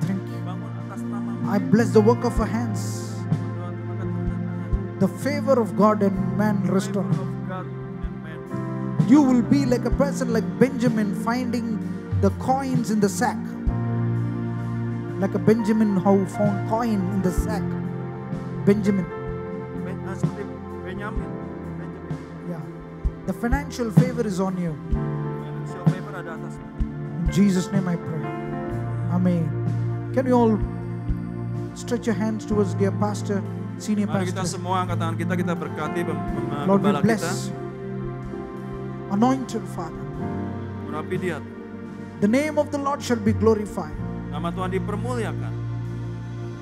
Thank you. I bless the work of our hands. The favor of God and man rest on you. You will be like a person like Benjamin finding the coins in the sack. Like a Benjamin who found coin in the sack. Benjamin. Yeah. The financial favor is on you. In Jesus' name I pray. Amen. Can you all stretch your hands towards dear pastor, senior Mari kita pastor? semua angkat tangan kita berkati Lord, we gembala kita. bless. Anointed Father. Urapi dia. The name of the Lord shall be glorified. Nama Tuhan dipermuliakan.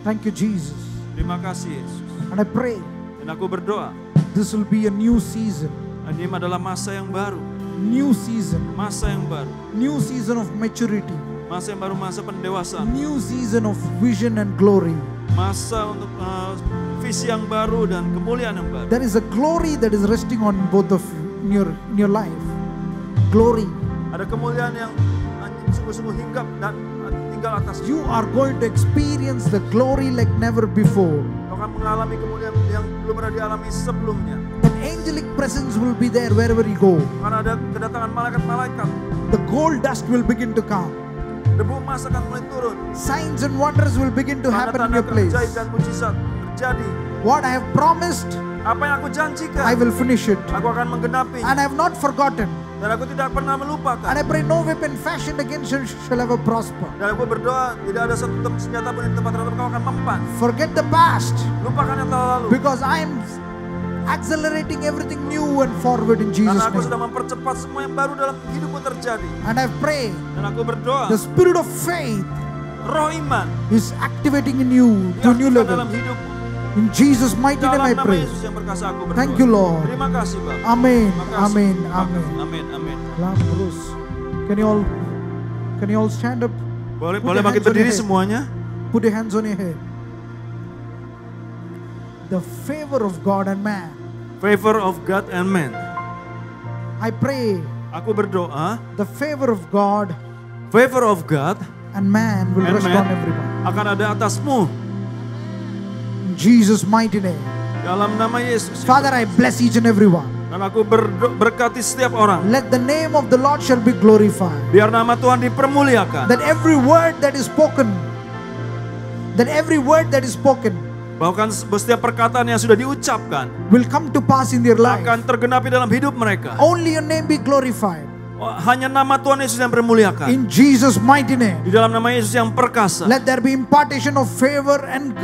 Thank you, Jesus. Terima kasih Yesus. And I pray Dan aku berdoa, this will be a new season. ini adalah masa yang baru. New season. Masa yang baru. New season of maturity. Masa yang baru, masa pendewasaan. New season of vision and glory. Masa untuk visi yang baru dan kemuliaan yang baru. There is a glory that is resting on both of you in your life. Glory. Ada kemuliaan yang sungguh-sungguh hinggap dan tinggal atas. You are going to experience the glory like never before. Kau akan mengalami kemuliaan yang belum pernah dialami sebelumnya. An angelic presence will be there wherever you go. Karena ada kedatangan malaikat-malaikat. The gold dust will begin to come. Debu emas akan mulai turun. Signs and wonders will begin to happen in your place. Tanda-tanda ajaib dan mujizat terjadi. What I have promised, Apa yang aku janjikan, I will finish it. aku akan menggenapi. And I have not forgotten. Dan aku tidak pernah melupakan. And I pray no weapon fashioned against you shall ever prosper. Dan aku berdoa tidak ada satu senjata pun di tempat tertentu kau akan mempan. Forget the past, Lupakan yang telah lalu. because I am accelerating everything new and forward in Jesus' Karena aku name. sudah mempercepat semua yang baru dalam hidupmu terjadi. And I pray Dan aku berdoa, the spirit of faith roh iman is activating in you to a new diaktifkan dalam level. hidupmu. In Jesus' mighty name Dalam I nama pray. Yesus yang berkasa aku berdoa. Thank you, Lord. Terima kasih, Bapak. Amen. Terima kasih. Amen. Terima Amen. kasih. Amin. Amin. Lambrus. Can you all stand up? Boleh Put boleh your bangkit hands on berdiri your head. semuanya. Put your hands on your head. The favor of God and man. Favor of God and man. I pray Aku berdoa, the favor of God favor of God and man will and rest man on everyone. akan ada atasmu. In Jesus' mighty name. Dalam nama Yesus. Father, I bless each and everyone. Dan aku berkati setiap orang. Let the name of the Lord shall be glorified. Biar nama Tuhan dipermuliakan. That every word that is spoken, Bahkan setiap perkataan yang sudah diucapkan will come to pass in their life. akan tergenapi dalam hidup mereka. Only your name be glorified. Hanya nama Tuhan Yesus yang dipermuliakan. In Jesus' mighty name. Di dalam nama Yesus yang perkasa. Let there be impartation of favor and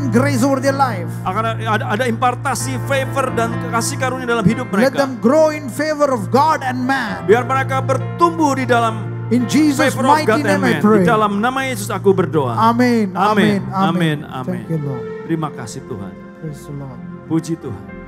grace over their life. Akan ada impartasi favor dan kasih karunia dalam hidup Let mereka. them grow in favor of God and man. Biar mereka bertumbuh di dalam In Jesus' favor of mighty God and name I man. pray. Di dalam nama Yesus aku berdoa. Amen. Amin. Amen. Amin. Amin. Thank you, Lord. Terima kasih Tuhan. Praise the Lord. Puji Tuhan.